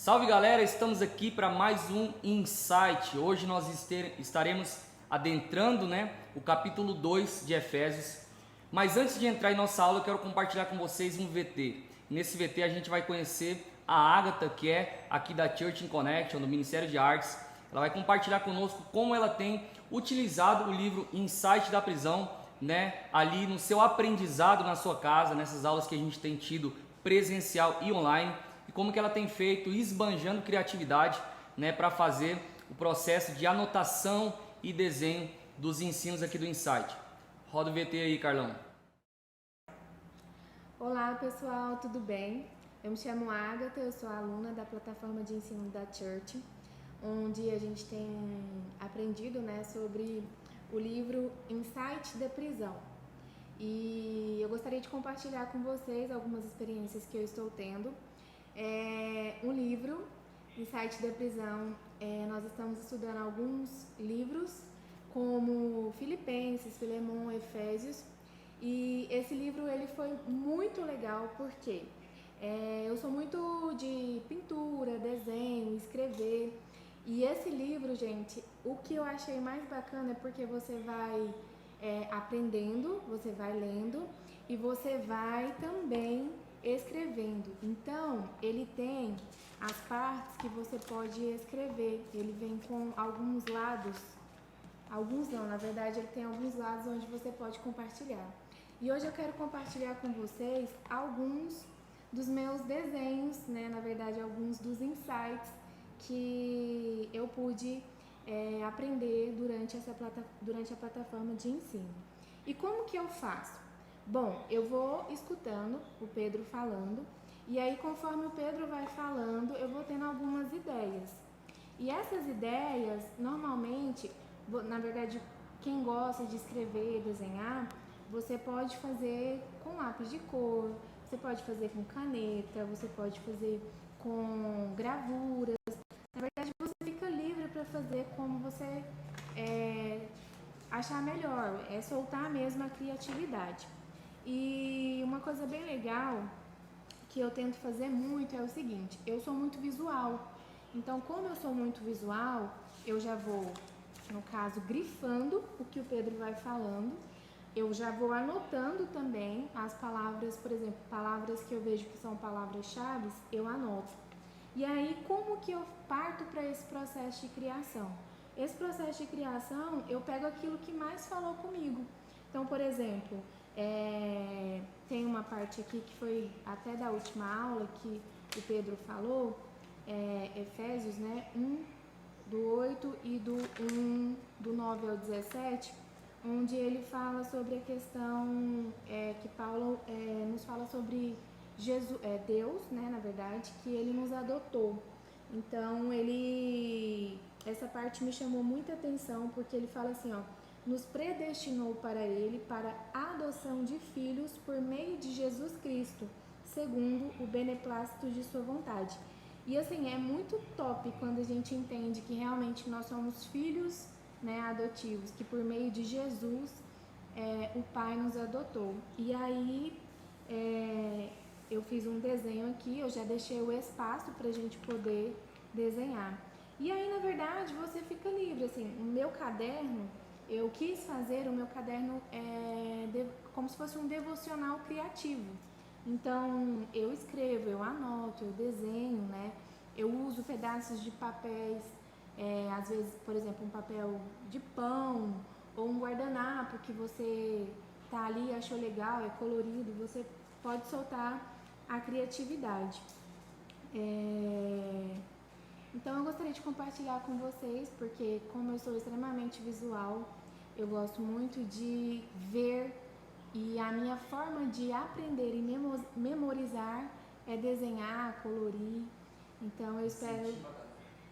Salve galera, estamos aqui para mais um Insight. Hoje nós estaremos adentrando o capítulo 2 de Efésios. Mas antes de entrar em nossa aula, eu quero compartilhar com vocês um VT. Nesse VT a gente vai conhecer a Agatha, que é aqui da Church in Connection, do Ministério de Artes. Ela vai compartilhar conosco como ela tem utilizado o livro Insight da Prisão, ali no seu aprendizado na sua casa, nessas aulas que a gente tem tido presencial e online, e como que ela tem feito, esbanjando criatividade, para fazer o processo de anotação e desenho dos ensinos aqui do Insight. Roda o VT aí, Carlão. Olá pessoal, tudo bem? Eu me chamo Agatha, eu sou aluna da plataforma de ensino da Church, onde a gente tem aprendido sobre o livro Insight da Prisão. E eu gostaria de compartilhar com vocês algumas experiências que eu estou tendo. O livro Insight da Prisão, nós estamos estudando alguns livros como Filipenses, Filemon, Efésios, e esse livro ele foi muito legal porque eu sou muito de pintura, desenho, escrever, e esse livro, gente, o que eu achei mais bacana é porque você vai aprendendo, você vai lendo e você vai também escrevendo. Então, ele tem as partes que você pode escrever, ele vem com alguns lados, alguns não, na verdade ele tem alguns lados onde você pode compartilhar. E hoje eu quero compartilhar com vocês alguns dos meus desenhos, na verdade alguns dos insights que eu pude aprender durante a plataforma de ensino. E como que eu faço? Bom, eu vou escutando o Pedro falando, e aí conforme o Pedro vai falando, eu vou tendo algumas ideias. E essas ideias, normalmente, na verdade, quem gosta de escrever, desenhar, você pode fazer com lápis de cor, você pode fazer com caneta, você pode fazer com gravuras. Na verdade, você fica livre para fazer como você achar melhor, soltar mesmo a criatividade. E uma coisa bem legal que eu tento fazer muito é o seguinte: eu sou muito visual. Então, como eu sou muito visual, eu já vou, no caso, grifando o que o Pedro vai falando. Eu já vou anotando também as palavras, por exemplo, palavras que eu vejo que são palavras-chave, eu anoto. E aí, como que eu parto para esse processo de criação? Esse processo de criação, eu pego aquilo que mais falou comigo. Então, por exemplo, tem uma parte aqui que foi até da última aula que o Pedro falou, Efésios, 1, do 8 e do 1, do 9 ao 17, onde ele fala sobre a questão que Paulo nos fala sobre Jesus, Deus, na verdade, que ele nos adotou. Então, essa parte me chamou muita atenção, porque ele fala assim, nos predestinou para ele, para a adoção de filhos por meio de Jesus Cristo, segundo o beneplácito de sua vontade. E assim, é muito top quando a gente entende que realmente nós somos filhos adotivos, que por meio de Jesus o Pai nos adotou. E aí eu fiz um desenho aqui, eu já deixei o espaço para a gente poder desenhar. E aí, na verdade, você fica livre, assim, o meu caderno, eu quis fazer o meu caderno como se fosse um devocional criativo. Então, eu escrevo, eu anoto, eu desenho, eu uso pedaços de papéis, às vezes, por exemplo, um papel de pão ou um guardanapo que você tá ali, achou legal, é colorido, você pode soltar a criatividade. Então eu gostaria de compartilhar com vocês, porque como eu sou extremamente visual, eu gosto muito de ver, e a minha forma de aprender e memorizar é desenhar, colorir. Então eu espero,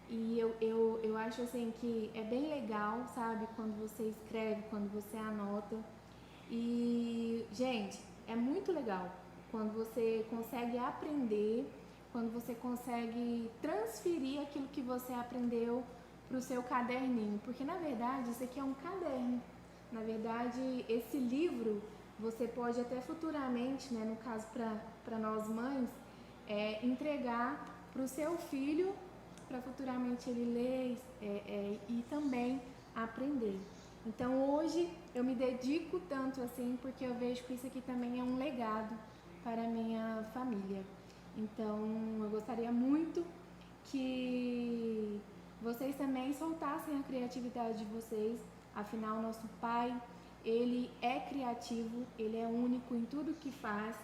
e eu acho assim que é bem legal, sabe, quando você escreve, quando você anota. E, gente, é muito legal quando você consegue aprender, quando você consegue transferir aquilo que você aprendeu para o seu caderninho, porque na verdade isso aqui é um caderno. Na verdade, esse livro você pode até futuramente, no caso para nós mães, entregar o seu filho, para futuramente ele ler e também aprender. Então hoje eu me dedico tanto assim porque eu vejo que isso aqui também é um legado para a minha família. Então eu gostaria muito que vocês também soltassem a criatividade de vocês. Afinal, nosso pai, ele é criativo, ele é único em tudo que faz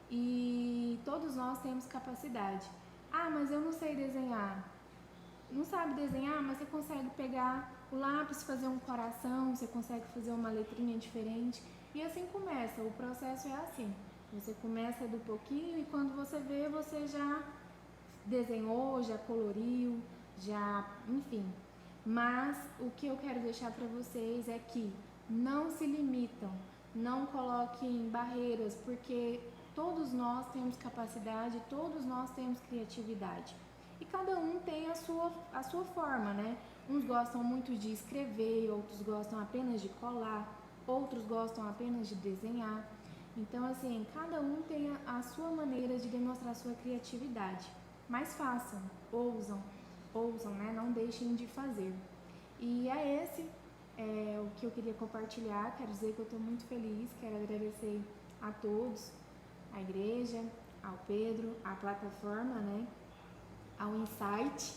e todos nós temos capacidade. Ah, mas eu não sei desenhar. Não sabe desenhar, mas você consegue pegar o lápis, fazer um coração, você consegue fazer uma letrinha diferente. E assim começa, o processo é assim. Você começa do pouquinho e quando você vê, você já desenhou, já coloriu, já, enfim. Mas o que eu quero deixar para vocês é que não se limitam, não coloquem barreiras, porque todos nós temos capacidade, todos nós temos criatividade. E cada um tem a sua forma, né? Uns gostam muito de escrever, outros gostam apenas de colar, outros gostam apenas de desenhar. Então, assim, cada um tem a sua maneira de demonstrar a sua criatividade. Mas façam, ousam, né? Não deixem de fazer. E é esse o que eu queria compartilhar. Quero dizer que eu estou muito feliz, quero agradecer a todos, à igreja, ao Pedro, à plataforma, né? Ao Insight.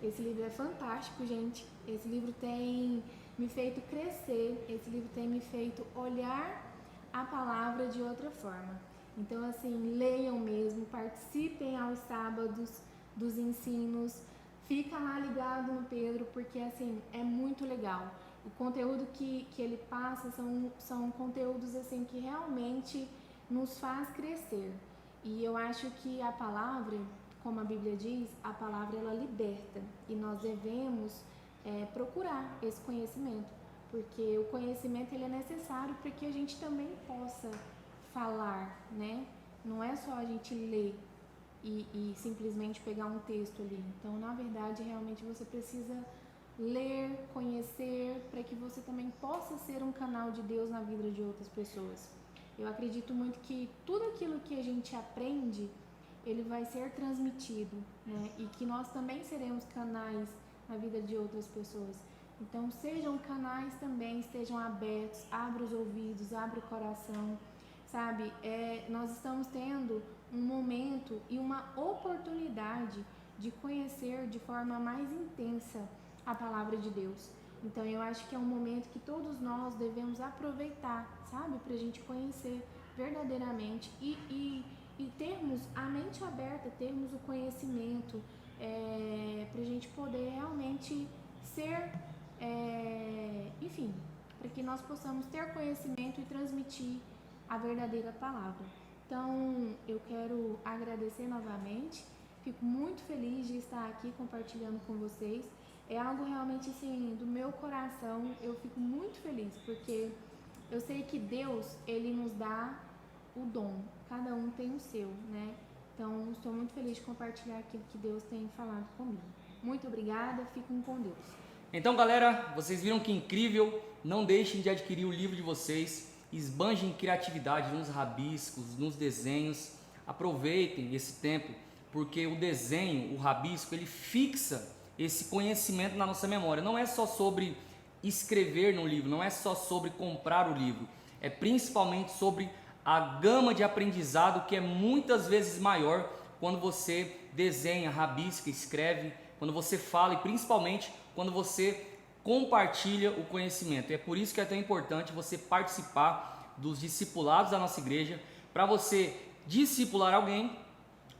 Esse livro é fantástico, gente. Esse livro tem me feito crescer, esse livro tem me feito olhar a palavra de outra forma. Então, assim, leiam mesmo, participem aos sábados dos ensinos, fica lá ligado no Pedro, porque, assim, é muito legal. O conteúdo que ele passa são conteúdos, assim, que realmente nos faz crescer. E eu acho que a palavra, como a Bíblia diz, a palavra ela liberta e nós devemos procurar esse conhecimento, porque o conhecimento ele é necessário para que a gente também possa falar, né? Não é só a gente ler e simplesmente pegar um texto ali. Então, na verdade, realmente você precisa ler, conhecer, para que você também possa ser um canal de Deus na vida de outras pessoas. Eu acredito muito que tudo aquilo que a gente aprende, ele vai ser transmitido, né? E que nós também seremos canais na vida de outras pessoas. Então, sejam canais também, estejam abertos, abra os ouvidos, abra o coração, sabe? Nós estamos tendo um momento e uma oportunidade de conhecer de forma mais intensa a palavra de Deus. Então, eu acho que é um momento que todos nós devemos aproveitar, sabe? Pra gente conhecer verdadeiramente e termos a mente aberta, termos o conhecimento, pra gente poder realmente ser, enfim, para que nós possamos ter conhecimento e transmitir a verdadeira palavra. Então, eu quero agradecer novamente, fico muito feliz de estar aqui compartilhando com vocês. É algo realmente assim, do meu coração, eu fico muito feliz, porque eu sei que Deus, Ele nos dá o dom, cada um tem o seu, né? Então, estou muito feliz de compartilhar aquilo que Deus tem falado comigo. Muito obrigada, fiquem com Deus. Então, galera, vocês viram que incrível? Não deixem de adquirir o livro de vocês, esbanjem criatividade nos rabiscos, nos desenhos, aproveitem esse tempo, porque o desenho, o rabisco, ele fixa esse conhecimento na nossa memória. Não é só sobre escrever no livro, não é só sobre comprar o livro, é principalmente sobre a gama de aprendizado que é muitas vezes maior quando você desenha, rabisca, escreve, quando você fala e principalmente quando você compartilha o conhecimento. E é por isso que é tão importante você participar dos discipulados da nossa igreja, para você discipular alguém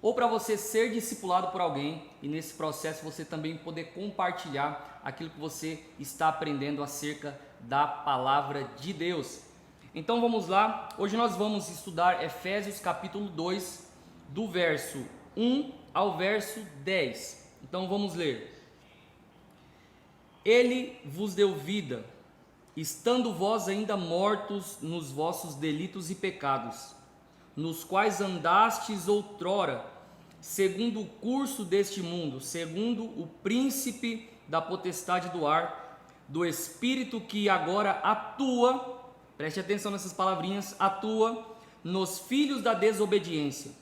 ou para você ser discipulado por alguém e nesse processo você também poder compartilhar aquilo que você está aprendendo acerca da palavra de Deus. Então vamos lá, hoje nós vamos estudar Efésios capítulo 2, do verso 1 ao verso 10. Então vamos ler. Ele vos deu vida, estando vós ainda mortos nos vossos delitos e pecados, nos quais andastes outrora, segundo o curso deste mundo, segundo o príncipe da potestade do ar, do espírito que agora atua, preste atenção nessas palavrinhas, atua nos filhos da desobediência,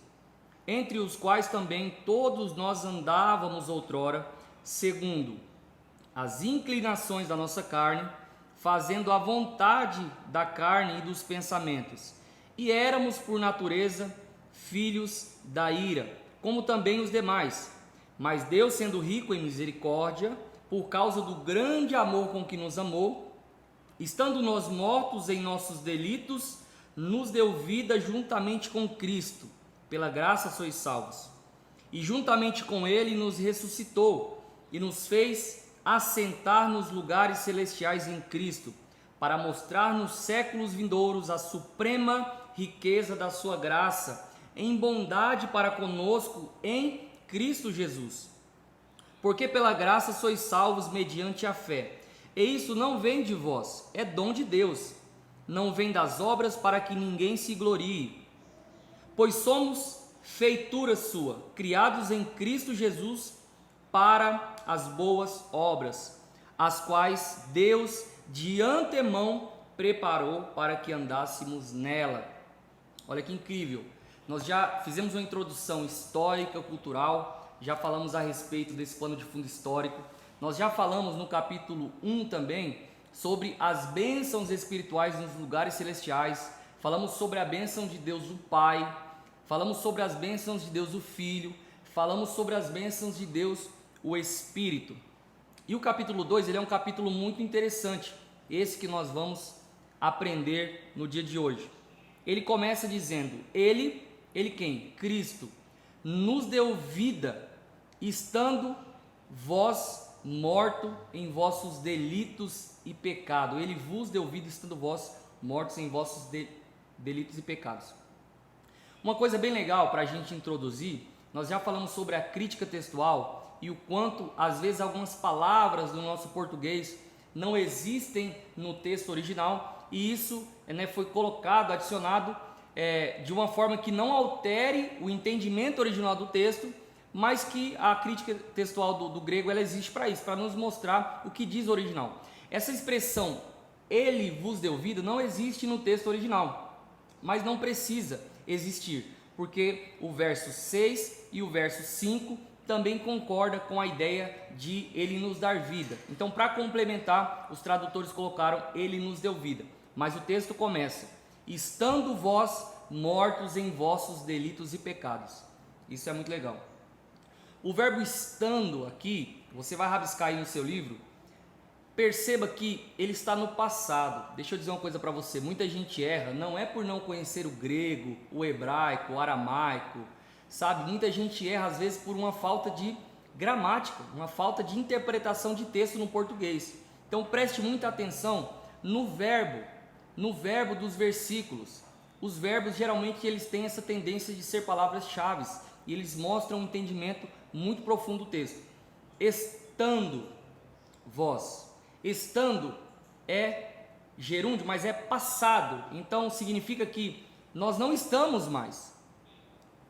entre os quais também todos nós andávamos outrora, segundo as inclinações da nossa carne, fazendo a vontade da carne e dos pensamentos. E éramos, por natureza, filhos da ira, como também os demais. Mas Deus, sendo rico em misericórdia, por causa do grande amor com que nos amou, estando nós mortos em nossos delitos, nos deu vida juntamente com Cristo. Pela graça sois salvos. E juntamente com Ele nos ressuscitou e nos fez assentar nos lugares celestiais em Cristo, para mostrar nos séculos vindouros a suprema riqueza da sua graça, em bondade para conosco em Cristo Jesus. Porque pela graça sois salvos mediante a fé. E isso não vem de vós, é dom de Deus. Não vem das obras para que ninguém se glorie. Pois somos feitura sua, criados em Cristo Jesus para as boas obras, as quais Deus de antemão preparou para que andássemos nela. Olha que incrível! Nós já fizemos uma introdução histórica, cultural, já falamos a respeito desse pano de fundo histórico. Nós já falamos no capítulo 1 também sobre as bênçãos espirituais nos lugares celestiais. Falamos sobre a bênção de Deus o Pai, falamos sobre as bênçãos de Deus o Filho, falamos sobre as bênçãos de Deus o Espírito. E o capítulo 2, ele é um capítulo muito interessante, esse que nós vamos aprender no dia de hoje. Ele começa dizendo, ele quem? Cristo, nos deu vida, estando vós morto em vossos delitos e pecado. Ele vos deu vida, estando vós mortos em vossos delitos e pecados. Uma coisa bem legal para a gente introduzir, nós já falamos sobre a crítica textual e o quanto, às vezes, algumas palavras do nosso português não existem no texto original, e isso foi colocado, adicionado, de uma forma que não altere o entendimento original do texto, mas que a crítica textual do grego ela existe para isso, para nos mostrar o que diz o original. Essa expressão, ele vos deu vida, não existe no texto original, mas não precisa existir, porque o verso 6 e o verso 5 também concorda com a ideia de ele nos dar vida. Então, para complementar, os tradutores colocaram ele nos deu vida, mas o texto começa, estando vós mortos em vossos delitos e pecados. Isso é muito legal. O verbo estando aqui, você vai rabiscar aí no seu livro, perceba que ele está no passado. Deixa eu dizer uma coisa para você, muita gente erra, não é por não conhecer o grego, o hebraico, o aramaico, sabe? Muita gente erra às vezes por uma falta de gramática, uma falta de interpretação de texto no português. Então preste muita atenção no verbo dos versículos. Os verbos geralmente eles têm essa tendência de ser palavras-chave e eles mostram um entendimento muito profundo do texto. Estando vós. Estando é gerúndio, mas é passado. Então significa que nós não estamos mais.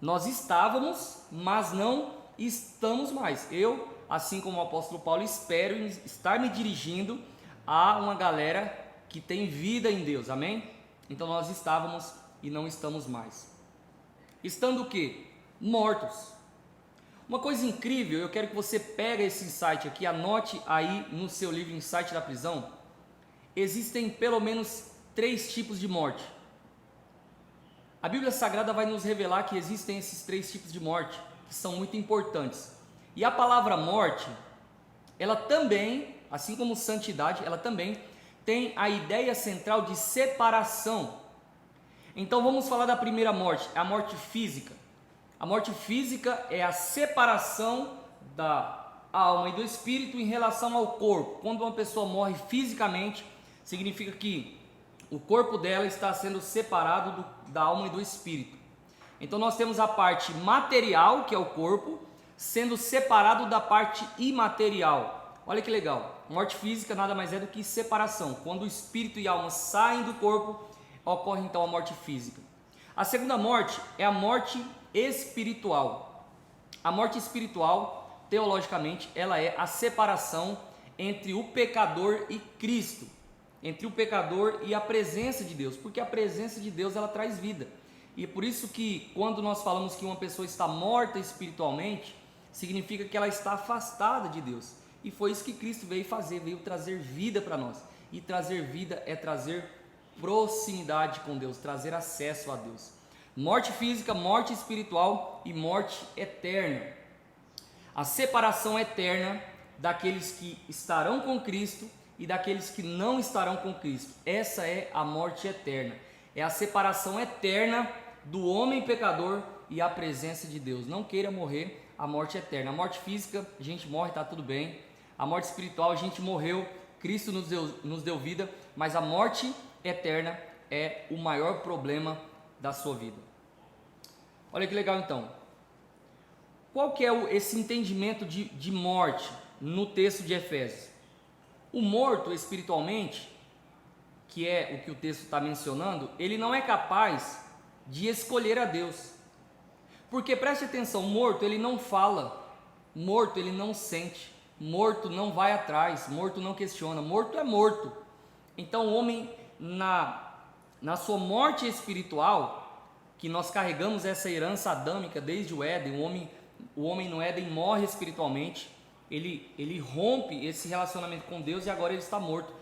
Nós estávamos, mas não estamos mais. Eu, assim como o apóstolo Paulo, espero estar me dirigindo a uma galera que tem vida em Deus, amém? Então nós estávamos e não estamos mais. Estando o quê? Mortos. Uma coisa incrível, eu quero que você pegue esse insight aqui, anote aí no seu livro Insight da Prisão. Existem pelo menos 3 tipos de morte. A Bíblia Sagrada vai nos revelar que existem esses 3 tipos de morte, que são muito importantes. E a palavra morte, ela também, assim como santidade, ela também tem a ideia central de separação. Então vamos falar da primeira morte, a morte física. A morte física é a separação da alma e do espírito em relação ao corpo. Quando uma pessoa morre fisicamente, significa que o corpo dela está sendo separado da alma e do espírito. Então nós temos a parte material, que é o corpo, sendo separado da parte imaterial. Olha que legal, morte física nada mais é do que separação. Quando o espírito e a alma saem do corpo, ocorre então a morte física. A segunda morte é a morte espiritual. A morte espiritual, teologicamente, ela é a separação entre o pecador e Cristo, entre o pecador e a presença de Deus, porque a presença de Deus ela traz vida. E é por isso que quando nós falamos que uma pessoa está morta espiritualmente, significa que ela está afastada de Deus. E foi isso que Cristo veio fazer, veio trazer vida para nós. E trazer vida é trazer proximidade com Deus, trazer acesso a Deus. Morte física, morte espiritual e morte eterna. A separação eterna daqueles que estarão com Cristo e daqueles que não estarão com Cristo. Essa é a morte eterna. É a separação eterna do homem pecador e a presença de Deus. Não queira morrer a morte eterna. A morte física, a gente morre, está tudo bem. A morte espiritual, a gente morreu, Cristo nos deu vida, mas a morte eterna é o maior problema da sua vida. Olha que legal então. Qual que é esse entendimento de morte no texto de Efésios? O morto espiritualmente, que é o que o texto está mencionando, ele não é capaz de escolher a Deus. Porque preste atenção, morto ele não fala, morto ele não sente, morto não vai atrás, morto não questiona, morto é morto. Então o homem na sua morte espiritual, que nós carregamos essa herança adâmica desde o Éden, o homem no Éden morre espiritualmente, ele rompe esse relacionamento com Deus e agora ele está morto.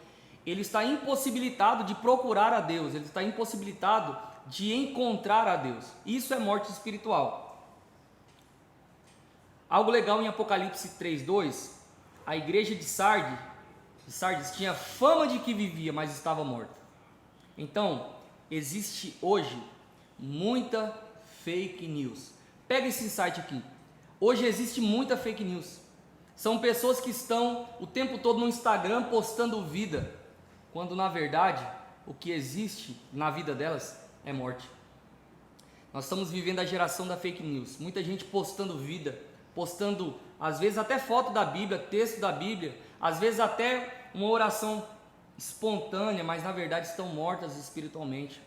Ele está impossibilitado de procurar a Deus, ele está impossibilitado de encontrar a Deus. Isso é morte espiritual. Algo legal em Apocalipse 3:2, a igreja de Sardes tinha fama de que vivia, mas estava morta. Então, existe hoje muita fake news. Pega esse insight aqui. Hoje existe muita fake news. São pessoas que estão o tempo todo no Instagram postando vida, quando na verdade o que existe na vida delas é morte. Nós estamos vivendo a geração da fake news. Muita gente postando vida, postando às vezes até foto da Bíblia, texto da Bíblia, às vezes até uma oração espontânea, mas na verdade estão mortas espiritualmente.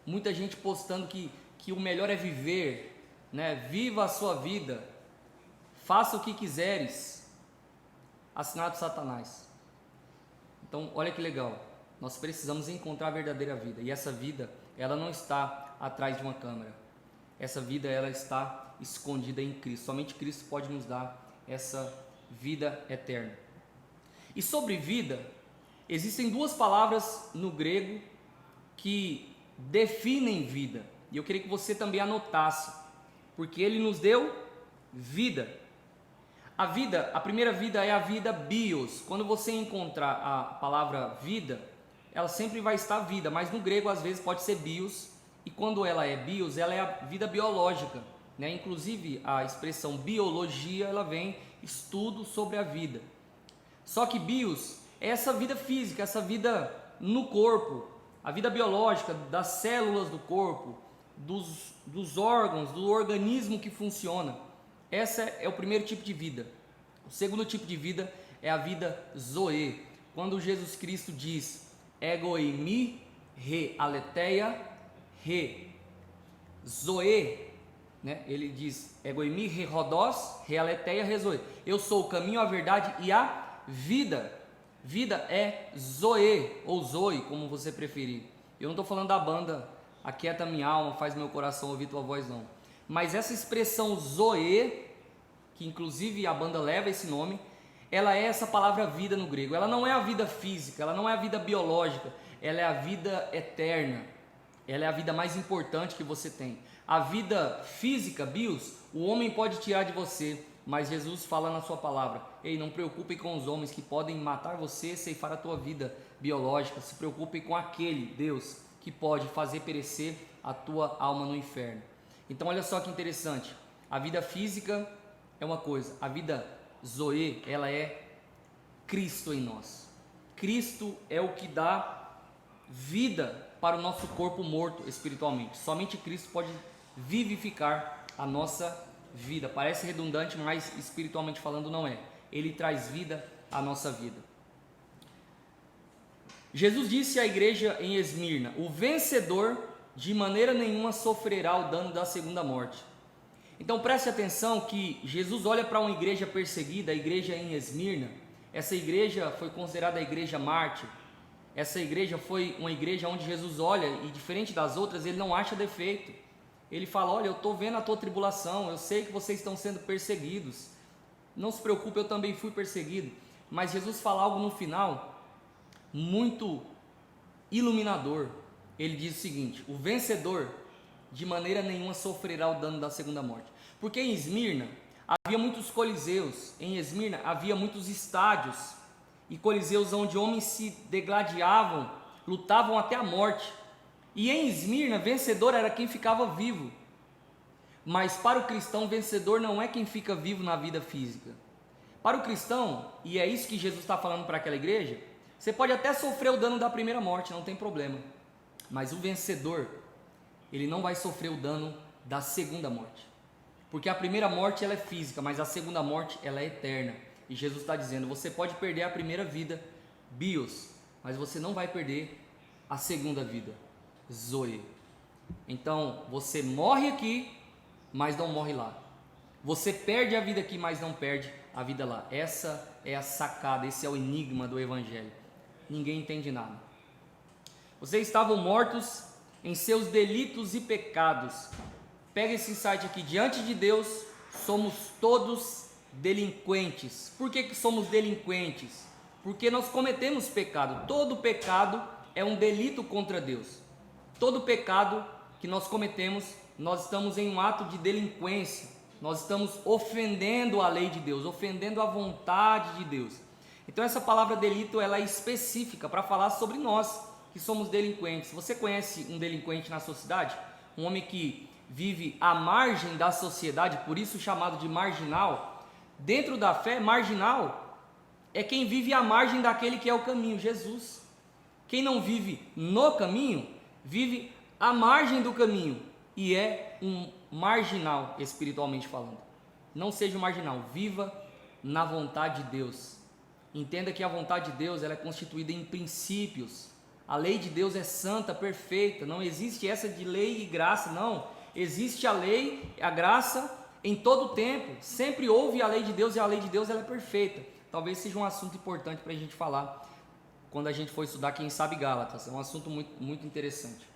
Muita gente postando que o melhor é viver, né? Viva a sua vida, faça o que quiseres. Assinado Satanás. Então, olha que legal. Nós precisamos encontrar a verdadeira vida. E essa vida, ela não está atrás de uma câmera. Essa vida, ela está escondida em Cristo. Somente Cristo pode nos dar essa vida eterna. E sobre vida, existem duas palavras no grego que definem vida. E eu queria que você também anotasse, porque ele nos deu vida. A vida, a primeira vida é a vida bios. Quando você encontrar a palavra vida, ela sempre vai estar vida, mas no grego às vezes pode ser bios, e quando ela é bios, ela é a vida biológica, né? Inclusive a expressão biologia, ela vem estudo sobre a vida. Só que bios é essa vida física, essa vida no corpo, a vida biológica das células do corpo, dos órgãos, do organismo que funciona. Essa é o primeiro tipo de vida. O segundo tipo de vida é a vida zoe. Quando Jesus Cristo diz ego eimi re aletheia re zoe, né? Ele diz ego eimi re rodós re aletheia re zoe. Eu sou o caminho, a verdade e a vida. Vida é zoe ou zoe, como você preferir. Eu não estou falando da banda Aquieta Minha Alma, Faz Meu Coração Ouvir Tua Voz, não. Mas essa expressão zoe, que inclusive a banda leva esse nome, ela é essa palavra vida no grego. Ela não é a vida física, ela não é a vida biológica, ela é a vida eterna. Ela é a vida mais importante que você tem. A vida física, bios, o homem pode tirar de você, mas Jesus fala na sua palavra: ei, não preocupe com os homens que podem matar você, ceifar a tua vida biológica. Se preocupe com aquele Deus que pode fazer perecer a tua alma no inferno. Então olha só que interessante, a vida física é uma coisa, a vida zoe, ela é Cristo em nós. Cristo é o que dá vida para o nosso corpo morto espiritualmente. Somente Cristo pode vivificar a nossa vida. Parece redundante, mas espiritualmente falando não é. Ele traz vida à nossa vida. Jesus disse à igreja em Esmirna: o vencedor de maneira nenhuma sofrerá o dano da segunda morte. Então preste atenção que Jesus olha para uma igreja perseguida, a igreja em Esmirna. Essa igreja foi considerada a igreja mártir. Essa igreja foi uma igreja onde Jesus olha e, diferente das outras, ele não acha defeito. Ele fala: olha, eu estou vendo a tua tribulação, eu sei que vocês estão sendo perseguidos, não se preocupe, eu também fui perseguido. Mas Jesus fala algo no final muito iluminador. Ele diz o seguinte: o vencedor de maneira nenhuma sofrerá o dano da segunda morte. Porque em Esmirna havia muitos coliseus, em Esmirna havia muitos estádios e coliseus onde homens se degladiavam, lutavam até a morte. E em Esmirna, vencedor era quem ficava vivo. Mas para o cristão, vencedor não é quem fica vivo na vida física. Para o cristão, e é isso que Jesus está falando para aquela igreja, você pode até sofrer o dano da primeira morte, não tem problema. Mas o vencedor, ele não vai sofrer o dano da segunda morte. Porque a primeira morte ela é física, mas a segunda morte ela é eterna. E Jesus está dizendo: você pode perder a primeira vida, bios, mas você não vai perder a segunda vida, zoe. Então, você morre aqui, mas não morre lá. Você perde a vida aqui, mas não perde a vida lá. Essa é a sacada, esse é o enigma do Evangelho. Ninguém entende nada. Vocês estavam mortos em seus delitos e pecados. Pega esse insight aqui: diante de Deus somos todos delinquentes. Por que somos delinquentes? Porque nós cometemos pecado. Todo pecado é um delito contra Deus. Todo pecado que nós cometemos, nós estamos em um ato de delinquência. Nós estamos ofendendo a lei de Deus, ofendendo a vontade de Deus. Então essa palavra delito ela é específica para falar sobre nós que somos delinquentes. Você conhece um delinquente na sociedade? Um homem que vive à margem da sociedade, por isso chamado de marginal. Dentro da fé, marginal é quem vive à margem daquele que é o caminho, Jesus. Quem não vive no caminho, vive à margem do caminho e é um marginal espiritualmente falando. Não seja um marginal, viva na vontade de Deus. Entenda que a vontade de Deus ela é constituída em princípios. A lei de Deus é santa, perfeita. Não existe essa de lei e graça, não. Existe a lei, a graça em todo o tempo. Sempre houve a lei de Deus e a lei de Deus ela é perfeita. Talvez seja um assunto importante para a gente falar quando a gente for estudar, quem sabe, Gálatas. É um assunto muito interessante.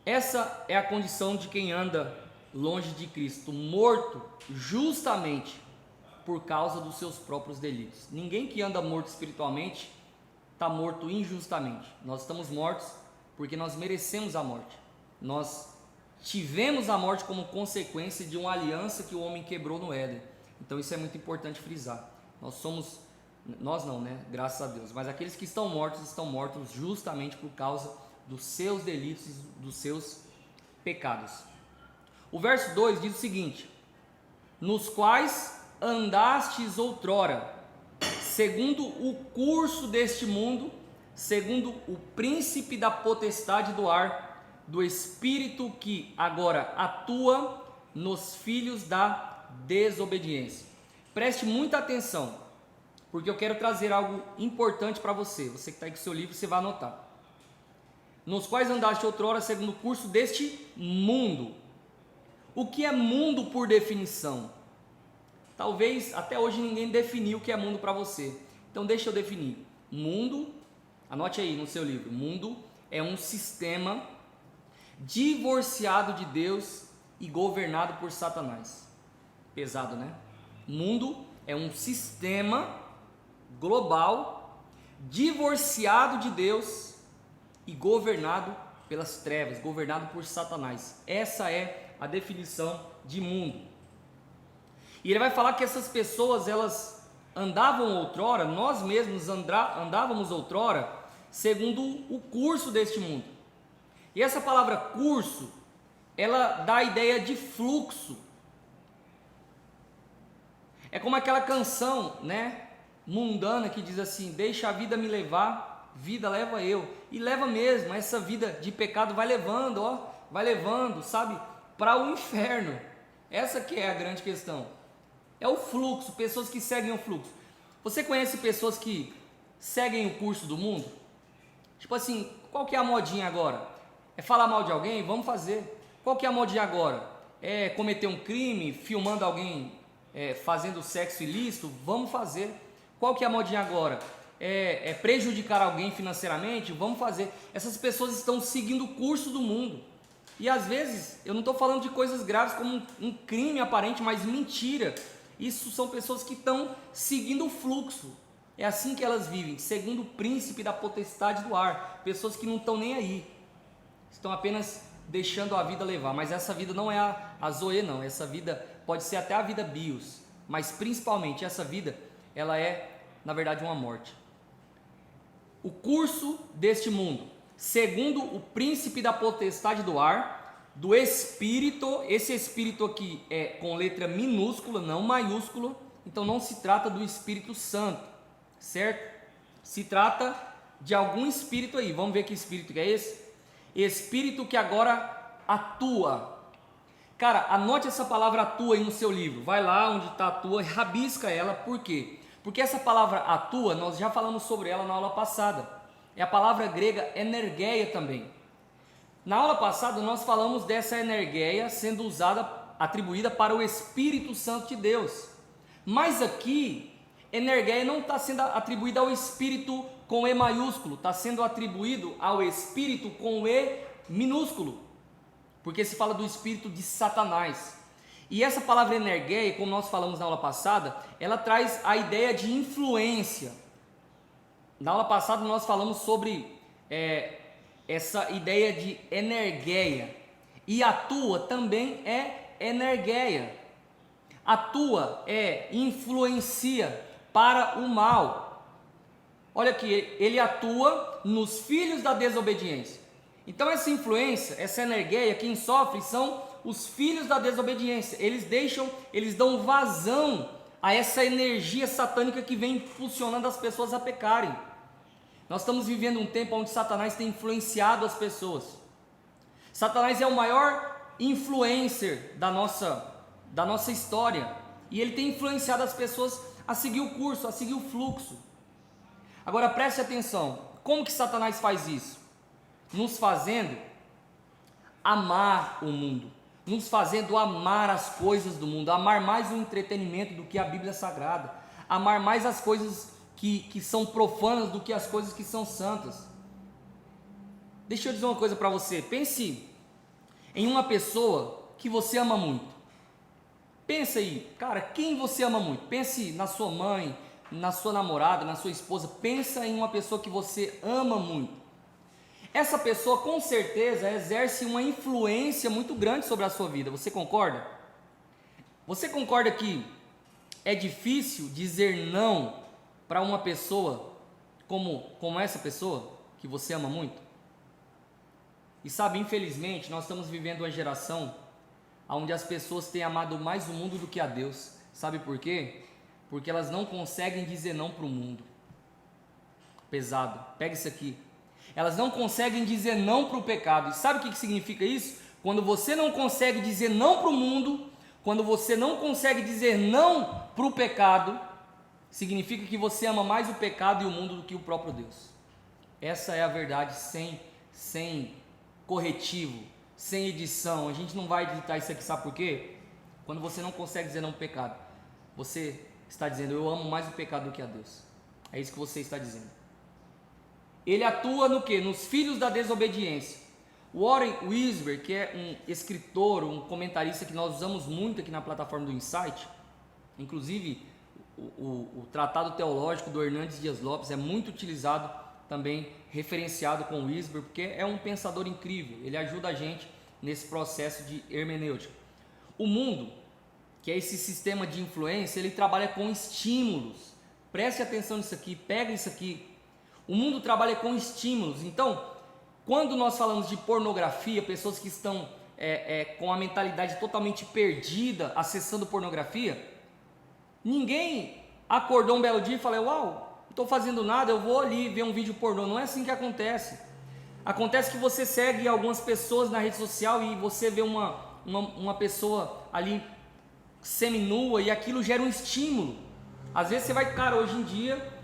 Essa é a condição de quem anda longe de Cristo, morto justamente por causa dos seus próprios delitos. Ninguém que anda morto espiritualmente está morto injustamente. Nós estamos mortos porque nós merecemos a morte. Nós tivemos a morte como consequência de uma aliança que o homem quebrou no Éden. Então isso é muito importante frisar. Nós não, né? Graças a Deus. Mas aqueles que estão mortos justamente por causa dos seus delitos e dos seus pecados. O verso 2 diz o seguinte: nos quais andastes outrora, segundo o curso deste mundo, segundo o príncipe da potestade do ar, do espírito que agora atua nos filhos da desobediência. Preste muita atenção, porque eu quero trazer algo importante para você. Você que está aí com o seu livro, você vai anotar. Nos quais andaste outrora segundo o curso deste mundo. O que é mundo por definição? Talvez até hoje ninguém definiu o que é mundo para você. Então deixa eu definir. Mundo, anote aí no seu livro. Mundo é um sistema divorciado de Deus e governado por Satanás. Pesado, né? Mundo é um sistema global divorciado de Deus e governado pelas trevas, governado por Satanás. Essa é a definição de mundo. E ele vai falar que essas pessoas, elas andavam outrora, nós mesmos andávamos outrora, segundo o curso deste mundo. E essa palavra curso, ela dá a ideia de fluxo. É como aquela canção, né, mundana que diz assim: deixa a vida me levar, vida leva eu. E leva mesmo, essa vida de pecado vai levando, sabe, para o inferno. Essa que é a grande questão. É o fluxo, pessoas que seguem o fluxo. Você conhece pessoas que seguem o curso do mundo? Tipo assim, qual que é a modinha agora? É falar mal de alguém? Vamos fazer. Qual que é a modinha agora? É cometer um crime, filmando alguém fazendo sexo ilícito? Vamos fazer. Qual que é a modinha agora? É prejudicar alguém financeiramente? Vamos fazer. Essas pessoas estão seguindo o curso do mundo. E às vezes, eu não estou falando de coisas graves como um crime aparente, mas mentira. Isso são pessoas que estão seguindo o fluxo. É assim que elas vivem, segundo o príncipe da potestade do ar. Pessoas que não estão nem aí. Estão apenas deixando a vida levar. Mas essa vida não é a Zoe, não. Essa vida pode ser até a vida bios. Mas principalmente essa vida, ela é, na verdade, uma morte. O curso deste mundo, segundo o príncipe da potestade do ar, do Espírito, esse Espírito aqui é com letra minúscula, não maiúscula, então não se trata do Espírito Santo, certo? Se trata de algum Espírito aí, vamos ver que Espírito que é esse? Espírito que agora atua. Cara, anote essa palavra atua aí no seu livro, vai lá onde está atua e rabisca ela, por quê? Porque essa palavra atua, nós já falamos sobre ela na aula passada, é a palavra grega energeia também. Na aula passada nós falamos dessa energeia sendo usada, atribuída para o Espírito Santo de Deus. Mas aqui, energeia não está sendo atribuída ao Espírito com E maiúsculo, está sendo atribuído ao Espírito com E minúsculo, porque se fala do Espírito de Satanás. E essa palavra energeia, como nós falamos na aula passada, ela traz a ideia de influência. Na aula passada nós falamos sobre essa ideia de energeia. E atua também é energeia. Atua influencia para o mal. Olha aqui, ele atua nos filhos da desobediência. Então essa influência, essa energeia, quem sofre são os filhos da desobediência. Eles dão vazão a essa energia satânica que vem impulsionando as pessoas a pecarem. Nós estamos vivendo um tempo onde Satanás tem influenciado as pessoas. Satanás é o maior influencer da nossa história. E ele tem influenciado as pessoas a seguir o curso, a seguir o fluxo. Agora preste atenção, como que Satanás faz isso? Nos fazendo amar o mundo, nos fazendo amar as coisas do mundo, amar mais o entretenimento do que a Bíblia Sagrada, amar mais as coisas que são profanas do que as coisas que são santas. Deixa eu dizer uma coisa para você, pense em uma pessoa que você ama muito. Pensa aí, cara, quem você ama muito? Pense na sua mãe, na sua namorada, na sua esposa. Pensa em uma pessoa que você ama muito. Essa pessoa com certeza exerce uma influência muito grande sobre a sua vida. Você concorda? Você concorda que é difícil dizer não para uma pessoa como essa pessoa que você ama muito? E sabe, infelizmente, nós estamos vivendo uma geração onde as pessoas têm amado mais o mundo do que a Deus. Sabe por quê? Porque elas não conseguem dizer não para o mundo. Pesado, pega isso aqui. Elas não conseguem dizer não para o pecado. E sabe o que significa isso? Quando você não consegue dizer não para o mundo, quando você não consegue dizer não para o pecado, significa que você ama mais o pecado e o mundo do que o próprio Deus. Essa é a verdade sem corretivo, sem edição. A gente não vai editar isso aqui, sabe por quê? Quando você não consegue dizer não para o pecado, você está dizendo, eu amo mais o pecado do que a Deus. É isso que você está dizendo. Ele atua no quê? Nos filhos da desobediência. Warren Wiersbe, que é um escritor, um comentarista que nós usamos muito aqui na plataforma do Insight, inclusive o tratado teológico do Hernandes Dias Lopes é muito utilizado também, referenciado com Wiersbe, porque é um pensador incrível, ele ajuda a gente nesse processo de hermenêutica. O mundo, que é esse sistema de influência, ele trabalha com estímulos. Preste atenção nisso aqui, pega isso aqui. O mundo trabalha com estímulos. Então, quando nós falamos de pornografia, pessoas que estão com a mentalidade totalmente perdida, acessando pornografia, ninguém acordou um belo dia e falou, uau, não estou fazendo nada, eu vou ali ver um vídeo pornô. Não é assim que acontece. Acontece que você segue algumas pessoas na rede social e você vê uma pessoa ali seminua e aquilo gera um estímulo. Às vezes você vai, cara, hoje em dia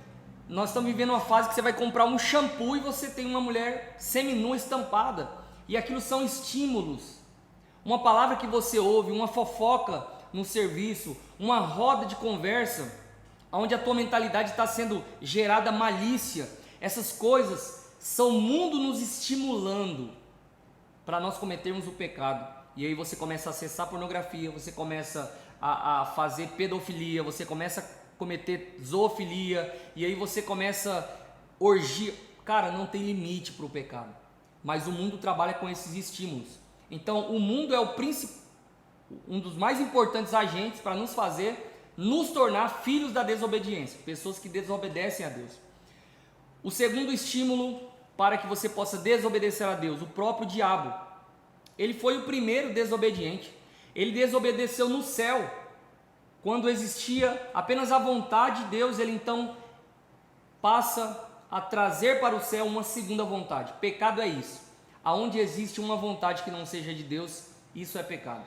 nós estamos vivendo uma fase que você vai comprar um shampoo e você tem uma mulher seminua estampada, e aquilo são estímulos. Uma palavra que você ouve, uma fofoca no serviço, uma roda de conversa onde a tua mentalidade está sendo gerada malícia. Essas coisas são o mundo nos estimulando. para nós cometermos o pecado. E aí você começa a acessar pornografia, você começa a fazer pedofilia, você começa a cometer zoofilia, e aí você começa orgia. Cara, não tem limite para o pecado, mas o mundo trabalha com esses estímulos. Então o mundo é um dos mais importantes agentes para nos tornar filhos da desobediência, pessoas que desobedecem a Deus. O segundo estímulo para que você possa desobedecer a Deus, o próprio diabo. Ele foi o primeiro desobediente. Ele desobedeceu no céu, quando existia apenas a vontade de Deus. Ele então passa a trazer para o céu uma segunda vontade. Pecado é isso. Aonde existe uma vontade que não seja de Deus, isso é pecado.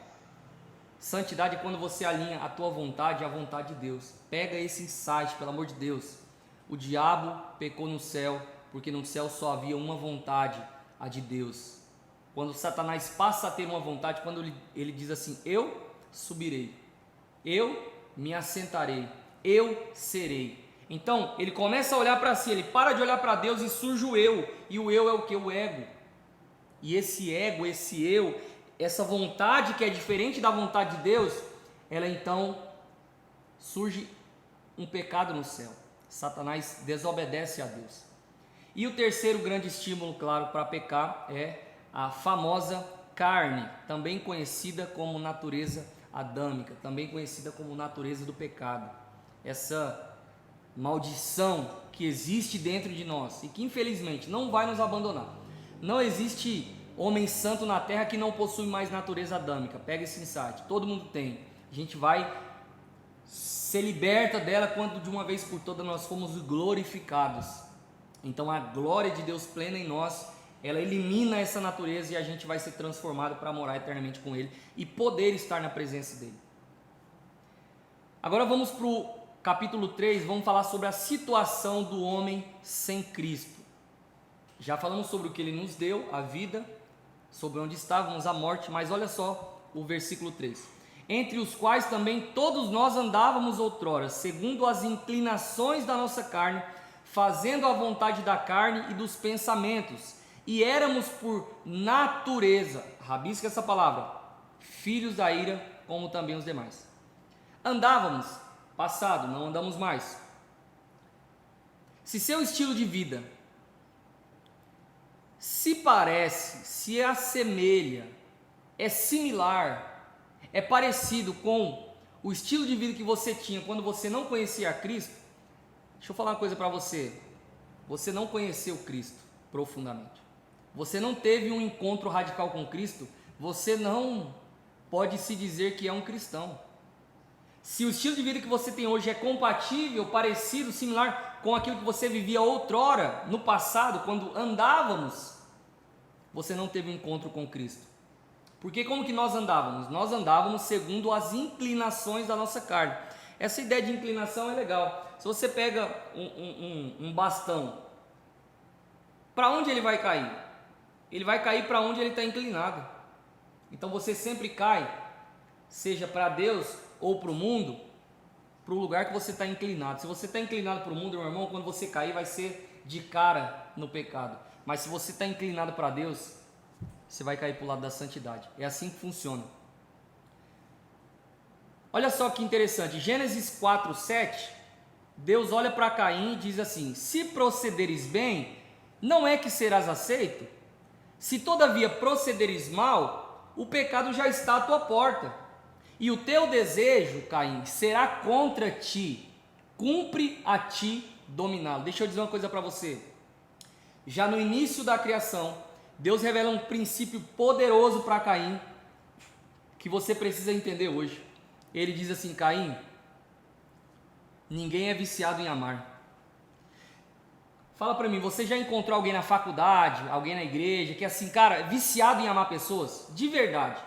Santidade é quando você alinha a tua vontade à vontade de Deus. Pega esse insight, pelo amor de Deus. O diabo pecou no céu, porque no céu só havia uma vontade, a de Deus. Quando Satanás passa a ter uma vontade, quando ele diz assim: eu subirei, eu me assentarei, eu serei. Então ele começa a olhar para si, ele para de olhar para Deus e surge o eu. E o eu é o que? O ego. E esse ego, esse eu, essa vontade que é diferente da vontade de Deus, ela então surge um pecado no céu. Satanás desobedece a Deus. E o terceiro grande estímulo, claro, para pecar é a famosa carne, também conhecida como natureza adâmica, também conhecida como natureza do pecado. Essa maldição que existe dentro de nós e que infelizmente não vai nos abandonar. Não existe homem santo na terra que não possui mais natureza adâmica. Pega esse insight, todo mundo tem. A gente vai ser liberta dela quando de uma vez por todas nós fomos glorificados. Então a glória de Deus plena em nós, ela elimina essa natureza e a gente vai ser transformado para morar eternamente com Ele e poder estar na presença dEle. Agora vamos para o capítulo 3, vamos falar sobre a situação do homem sem Cristo. Já falamos sobre o que Ele nos deu, a vida, sobre onde estávamos, a morte, mas olha só o versículo 3. Entre os quais também todos nós andávamos outrora, segundo as inclinações da nossa carne, fazendo a vontade da carne e dos pensamentos, e éramos por natureza, rabisca essa palavra, filhos da ira, como também os demais. Andávamos, passado, não andamos mais. Se seu estilo de vida se parece, se assemelha, é similar, é parecido com o estilo de vida que você tinha quando você não conhecia a Cristo, deixa eu falar uma coisa para você. Você não conheceu Cristo profundamente. Você não teve um encontro radical com Cristo. Você não pode se dizer que é um cristão. Se o estilo de vida que você tem hoje é compatível, parecido, similar com aquilo que você vivia outrora, no passado, quando andávamos, você não teve um encontro com Cristo. Porque como que nós andávamos? Nós andávamos segundo as inclinações da nossa carne. Essa ideia de inclinação é legal. Se você pega um bastão, para onde ele vai cair? Ele vai cair para onde ele está inclinado. Então você sempre cai, seja para Deus ou para o mundo, para o lugar que você está inclinado. Se você está inclinado para o mundo, meu irmão, quando você cair vai ser de cara no pecado. Mas se você está inclinado para Deus, você vai cair para o lado da santidade. É assim que funciona. Olha só que interessante, Gênesis 4:7, Deus olha para Caim e diz assim: se procederes bem, não é que serás aceito? Se todavia procederes mal, o pecado já está à tua porta. E o teu desejo, Caim, será contra ti, cumpre a ti dominá-lo. Deixa eu dizer uma coisa para você. Já no início da criação, Deus revela um princípio poderoso para Caim, que você precisa entender hoje. Ele diz assim: Caim, ninguém é viciado em amar. Fala para mim, você já encontrou alguém na faculdade, alguém na igreja, que é assim, cara, viciado em amar pessoas? De verdade.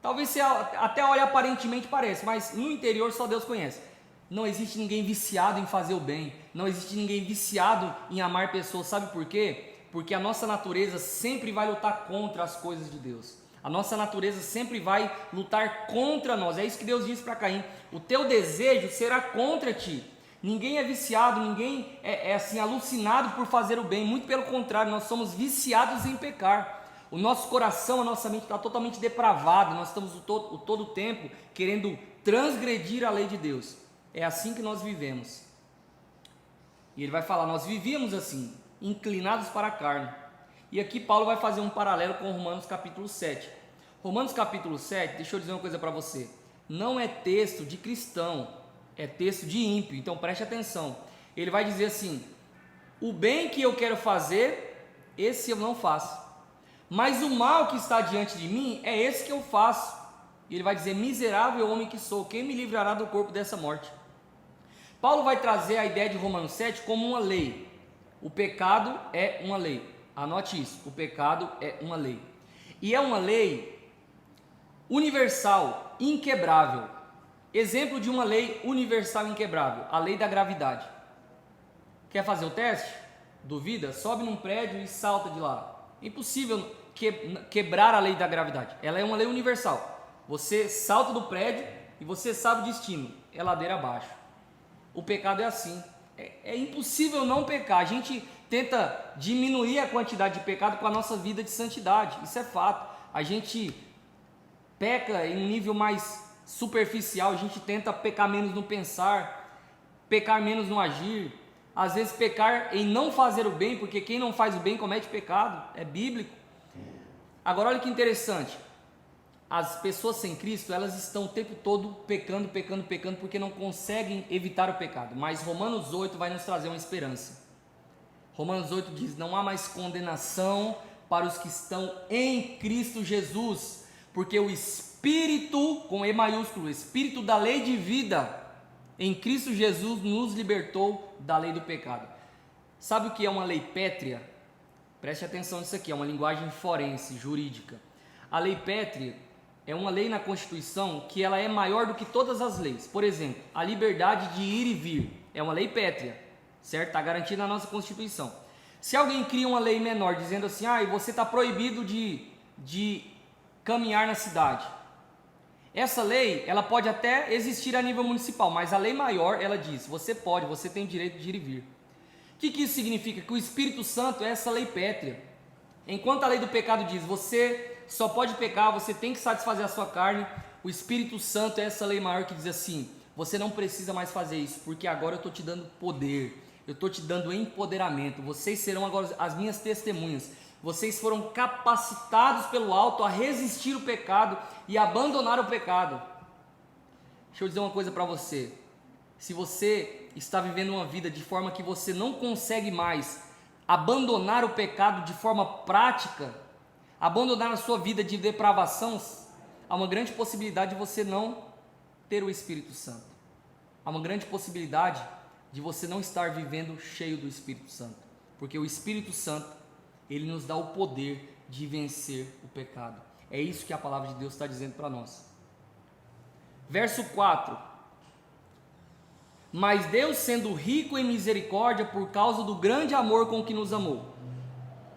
Talvez você até olhe aparentemente parece, mas no interior só Deus conhece. Não existe ninguém viciado em fazer o bem. Não existe ninguém viciado em amar pessoas. Sabe por quê? Porque a nossa natureza sempre vai lutar contra as coisas de Deus. A nossa natureza sempre vai lutar contra nós. É isso que Deus diz para Caim. O teu desejo será contra ti. Ninguém é viciado, ninguém é assim alucinado por fazer o bem. Muito pelo contrário, nós somos viciados em pecar. O nosso coração, a nossa mente está totalmente depravado, nós estamos todo o tempo querendo transgredir a lei de Deus. É assim que nós vivemos. E ele vai falar, nós vivíamos assim, inclinados para a carne. E aqui Paulo vai fazer um paralelo com Romanos capítulo 7. Romanos capítulo 7, deixa eu dizer uma coisa para você, não é texto de cristão, é texto de ímpio, então preste atenção. Ele vai dizer assim, o bem que eu quero fazer, esse eu não faço, mas o mal que está diante de mim, é esse que eu faço. E ele vai dizer, miserável homem que sou, quem me livrará do corpo dessa morte? Paulo vai trazer a ideia de Romanos 7 como uma lei. O pecado é uma lei. Anote isso, o pecado é uma lei. E é uma lei universal, inquebrável. Exemplo de uma lei universal inquebrável, a lei da gravidade. Quer fazer o teste? Duvida? Sobe num prédio e salta de lá. É impossível quebrar a lei da gravidade. Ela é uma lei universal. Você salta do prédio e você sabe o destino, é ladeira abaixo. O pecado é assim. É impossível não pecar. A gente tenta diminuir a quantidade de pecado com a nossa vida de santidade. Isso é fato. A gente peca em um nível mais superficial. A gente tenta pecar menos no pensar, pecar menos no agir. Às vezes pecar em não fazer o bem, porque quem não faz o bem comete pecado. É bíblico. Agora olha que interessante. As pessoas sem Cristo, elas estão o tempo todo pecando, porque não conseguem evitar o pecado. Mas Romanos 8 vai nos trazer uma esperança. Romanos 8 diz, não há mais condenação para os que estão em Cristo Jesus, porque o Espírito, com E maiúsculo, o Espírito da lei de vida, em Cristo Jesus nos libertou da lei do pecado. Sabe o que é uma lei pétrea? Preste atenção nisso aqui, é uma linguagem forense, jurídica. A lei pétrea é uma lei na Constituição que ela é maior do que todas as leis. Por exemplo, a liberdade de ir e vir é uma lei pétrea, certo? Está garantida na nossa Constituição. Se alguém cria uma lei menor dizendo assim, você está proibido de caminhar na cidade. Essa lei, ela pode até existir a nível municipal, mas a lei maior, ela diz, você tem o direito de ir e vir. O que isso significa? Que o Espírito Santo é essa lei pétrea. Enquanto a lei do pecado diz, você só pode pecar, você tem que satisfazer a sua carne, o Espírito Santo é essa lei maior que diz assim, você não precisa mais fazer isso, porque agora eu estou te dando poder, eu estou te dando empoderamento, vocês serão agora as minhas testemunhas, vocês foram capacitados pelo alto a resistir o pecado e abandonar o pecado. Deixa eu dizer uma coisa para você, se você está vivendo uma vida de forma que você não consegue mais abandonar o pecado de forma prática, abandonar a sua vida de depravação, há uma grande possibilidade de você não ter o Espírito Santo. Há uma grande possibilidade de você não estar vivendo cheio do Espírito Santo. Porque o Espírito Santo, ele nos dá o poder de vencer o pecado. É isso que a palavra de Deus está dizendo para nós. Verso 4. Mas Deus, sendo rico em misericórdia, por causa do grande amor com que nos amou.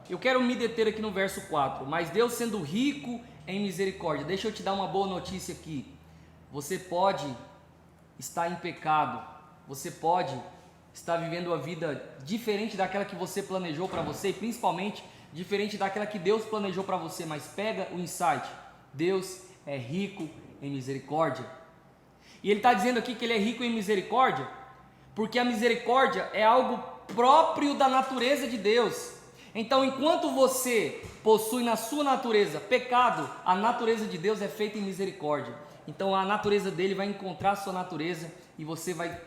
Eu quero me deter aqui no verso 4. Mas Deus, sendo rico em misericórdia. Deixa eu te dar uma boa notícia aqui. Você pode estar em pecado. Você pode estar vivendo uma vida diferente daquela que você planejou para você. E principalmente diferente daquela que Deus planejou para você. Mas pega o insight. Deus é rico em misericórdia. E ele está dizendo aqui que ele é rico em misericórdia. Porque a misericórdia é algo próprio da natureza de Deus. Então, enquanto você possui na sua natureza pecado, a natureza de Deus é feita em misericórdia. Então, a natureza dele vai encontrar a sua natureza e você vai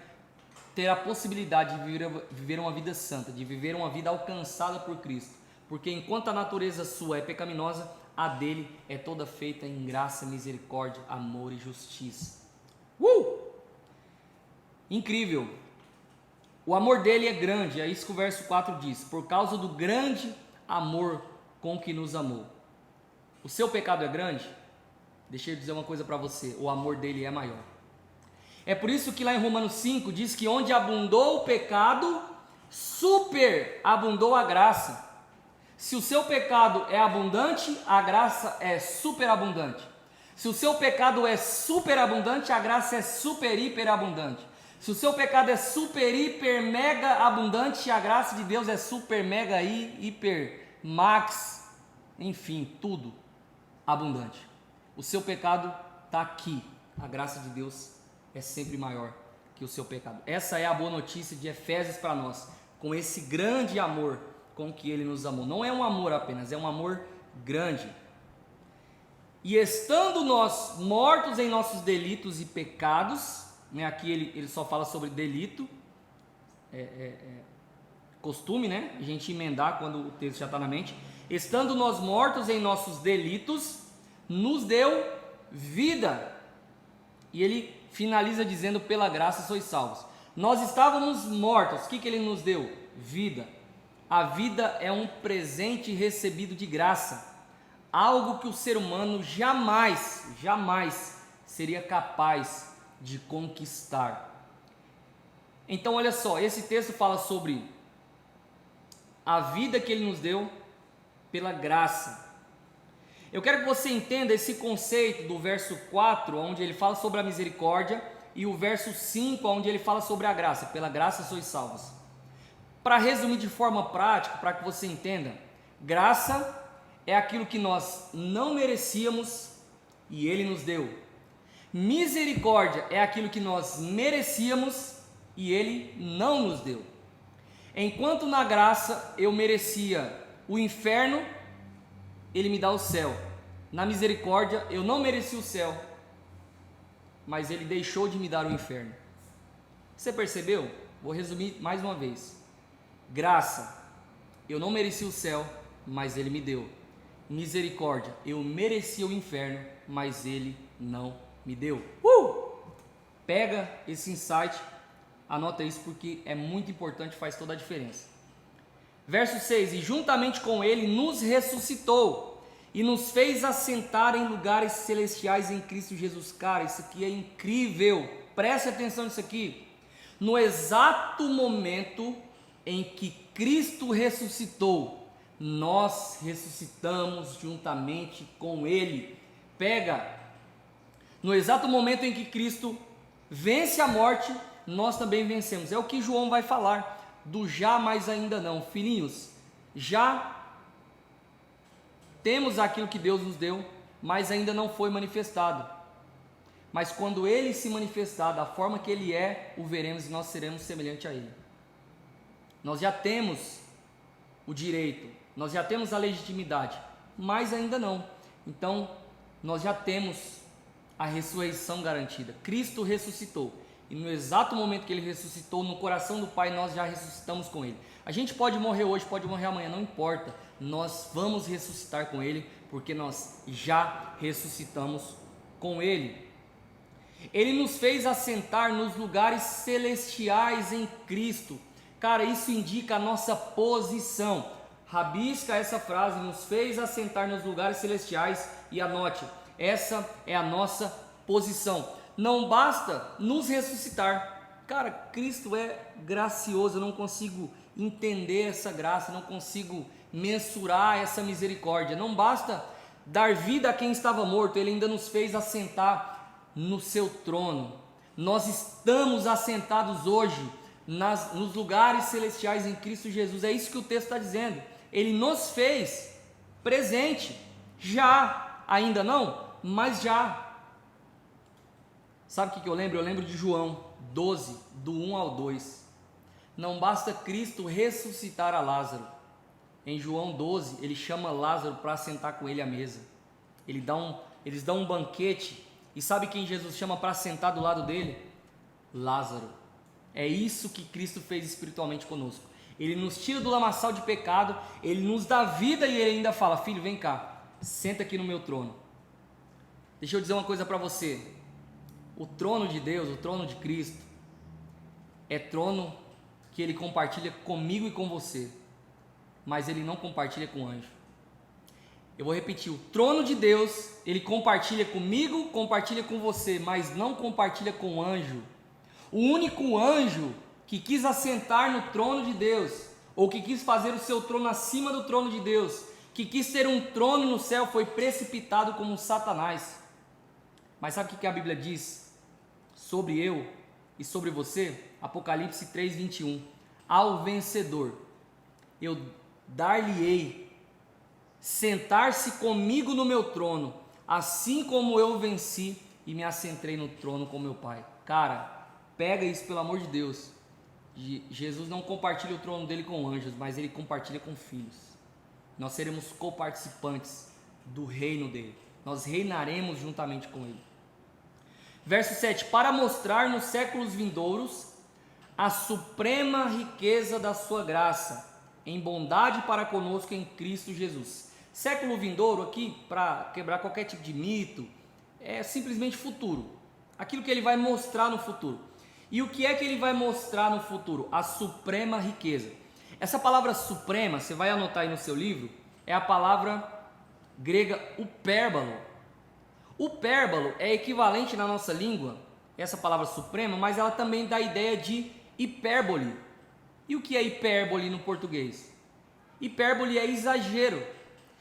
ter a possibilidade de viver uma vida santa, de viver uma vida alcançada por Cristo. Porque enquanto a natureza sua é pecaminosa, a dele é toda feita em graça, misericórdia, amor e justiça. Incrível! O amor dele é grande, é isso que o verso 4 diz, por causa do grande amor com que nos amou. O seu pecado é grande? Deixa eu dizer uma coisa para você, o amor dele é maior. É por isso que lá em Romanos 5 diz que onde abundou o pecado, superabundou a graça. Se o seu pecado é abundante, a graça é superabundante. Se o seu pecado é superabundante, a graça é super hiperabundante. Se o seu pecado é super, hiper, mega abundante, a graça de Deus é super, mega, hiper, max enfim, tudo abundante. O seu pecado está aqui. A graça de Deus é sempre maior que o seu pecado. Essa é a boa notícia de Efésios para nós, com esse grande amor com que Ele nos amou. Não é um amor apenas, é um amor grande. E estando nós mortos em nossos delitos e pecados, né, aqui ele só fala sobre delito, costume, né, a gente emendar quando o texto já está na mente. Estando nós mortos em nossos delitos, nos deu vida. E ele finaliza dizendo: pela graça sois salvos. Nós estávamos mortos, o que ele nos deu? Vida. A vida é um presente recebido de graça, algo que o ser humano jamais seria capaz de conquistar. Então olha só, esse texto fala sobre a vida que ele nos deu pela graça. Eu quero que você entenda esse conceito do verso 4, onde ele fala sobre a misericórdia, e o verso 5, onde ele fala sobre a graça. Pela graça sois salvos. Para resumir de forma prática, para que você entenda, graça é aquilo que nós não merecíamos e Ele nos deu. Misericórdia é aquilo que nós merecíamos e Ele não nos deu. Enquanto na graça eu merecia o inferno, Ele me dá o céu. Na misericórdia eu não mereci o céu, mas Ele deixou de me dar o inferno. Você percebeu? Vou resumir mais uma vez. Graça, eu não mereci o céu, mas Ele me deu. Misericórdia, eu merecia o inferno, mas Ele não me deu. Pega esse insight, anota isso porque é muito importante, faz toda a diferença. Verso 6: e juntamente com Ele nos ressuscitou e nos fez assentar em lugares celestiais em Cristo Jesus. Cara, isso aqui é incrível, preste atenção nisso aqui. No exato momento em que Cristo ressuscitou, nós ressuscitamos juntamente com Ele. Pega, no exato momento em que Cristo vence a morte, nós também vencemos. É o que João vai falar, do já, mas ainda não. Filhinhos, já temos aquilo que Deus nos deu, mas ainda não foi manifestado. Mas quando Ele se manifestar da forma que Ele é, o veremos e nós seremos semelhante a Ele. Nós já temos o direito, nós já temos a legitimidade, mas ainda não. Então, nós já temos a ressurreição garantida. Cristo ressuscitou. E no exato momento que Ele ressuscitou, no coração do Pai, nós já ressuscitamos com Ele. A gente pode morrer hoje, pode morrer amanhã, não importa. Nós vamos ressuscitar com Ele, porque nós já ressuscitamos com Ele. Ele nos fez assentar nos lugares celestiais em Cristo. Cara, isso indica a nossa posição. Rabisca essa frase: nos fez assentar nos lugares celestiais, e anote, essa é a nossa posição. Não basta nos ressuscitar. Cara, Cristo é gracioso, eu não consigo entender essa graça, não consigo mensurar essa misericórdia. Não basta dar vida a quem estava morto, Ele ainda nos fez assentar no seu trono. Nós estamos assentados hoje nos lugares celestiais em Cristo Jesus. É isso que o texto está dizendo. Ele nos fez presente, já, ainda não, mas já. Sabe o que eu lembro? Eu lembro de João 12, do 1 ao 2. Não basta Cristo ressuscitar a Lázaro. Em João 12, ele chama Lázaro para sentar com ele à mesa. Eles dão um banquete. E sabe quem Jesus chama para sentar do lado dele? Lázaro. É isso que Cristo fez espiritualmente conosco. Ele nos tira do lamaçal de pecado, Ele nos dá vida e Ele ainda fala: filho, vem cá, senta aqui no meu trono. Deixa eu dizer uma coisa para você. O trono de Deus, o trono de Cristo, é trono que Ele compartilha comigo e com você, mas Ele não compartilha com o anjo. Eu vou repetir: o trono de Deus, Ele compartilha comigo, compartilha com você, mas não compartilha com o anjo. O único anjo que quis assentar no trono de Deus, ou que quis fazer o seu trono acima do trono de Deus, que quis ter um trono no céu, foi precipitado como Satanás. Mas sabe o que a Bíblia diz sobre eu e sobre você? Apocalipse 3:21. Ao vencedor eu dar-lhe-ei sentar-se comigo no meu trono, assim como eu venci e me assentei no trono com meu Pai. Cara, pega isso pelo amor de Deus. Jesus não compartilha o trono dele com anjos, mas ele compartilha com filhos. Nós seremos coparticipantes do reino dele. Nós reinaremos juntamente com ele. Verso 7, para mostrar nos séculos vindouros a suprema riqueza da sua graça, em bondade para conosco em Cristo Jesus. Século vindouro aqui, para quebrar qualquer tipo de mito, é simplesmente futuro. Aquilo que ele vai mostrar no futuro. E o que é que ele vai mostrar no futuro? A suprema riqueza. Essa palavra suprema, você vai anotar aí no seu livro, é a palavra grega upérbalo. Upérbalo é equivalente na nossa língua, essa palavra suprema, mas ela também dá a ideia de hipérbole. E o que é hipérbole no português? Hipérbole é exagero.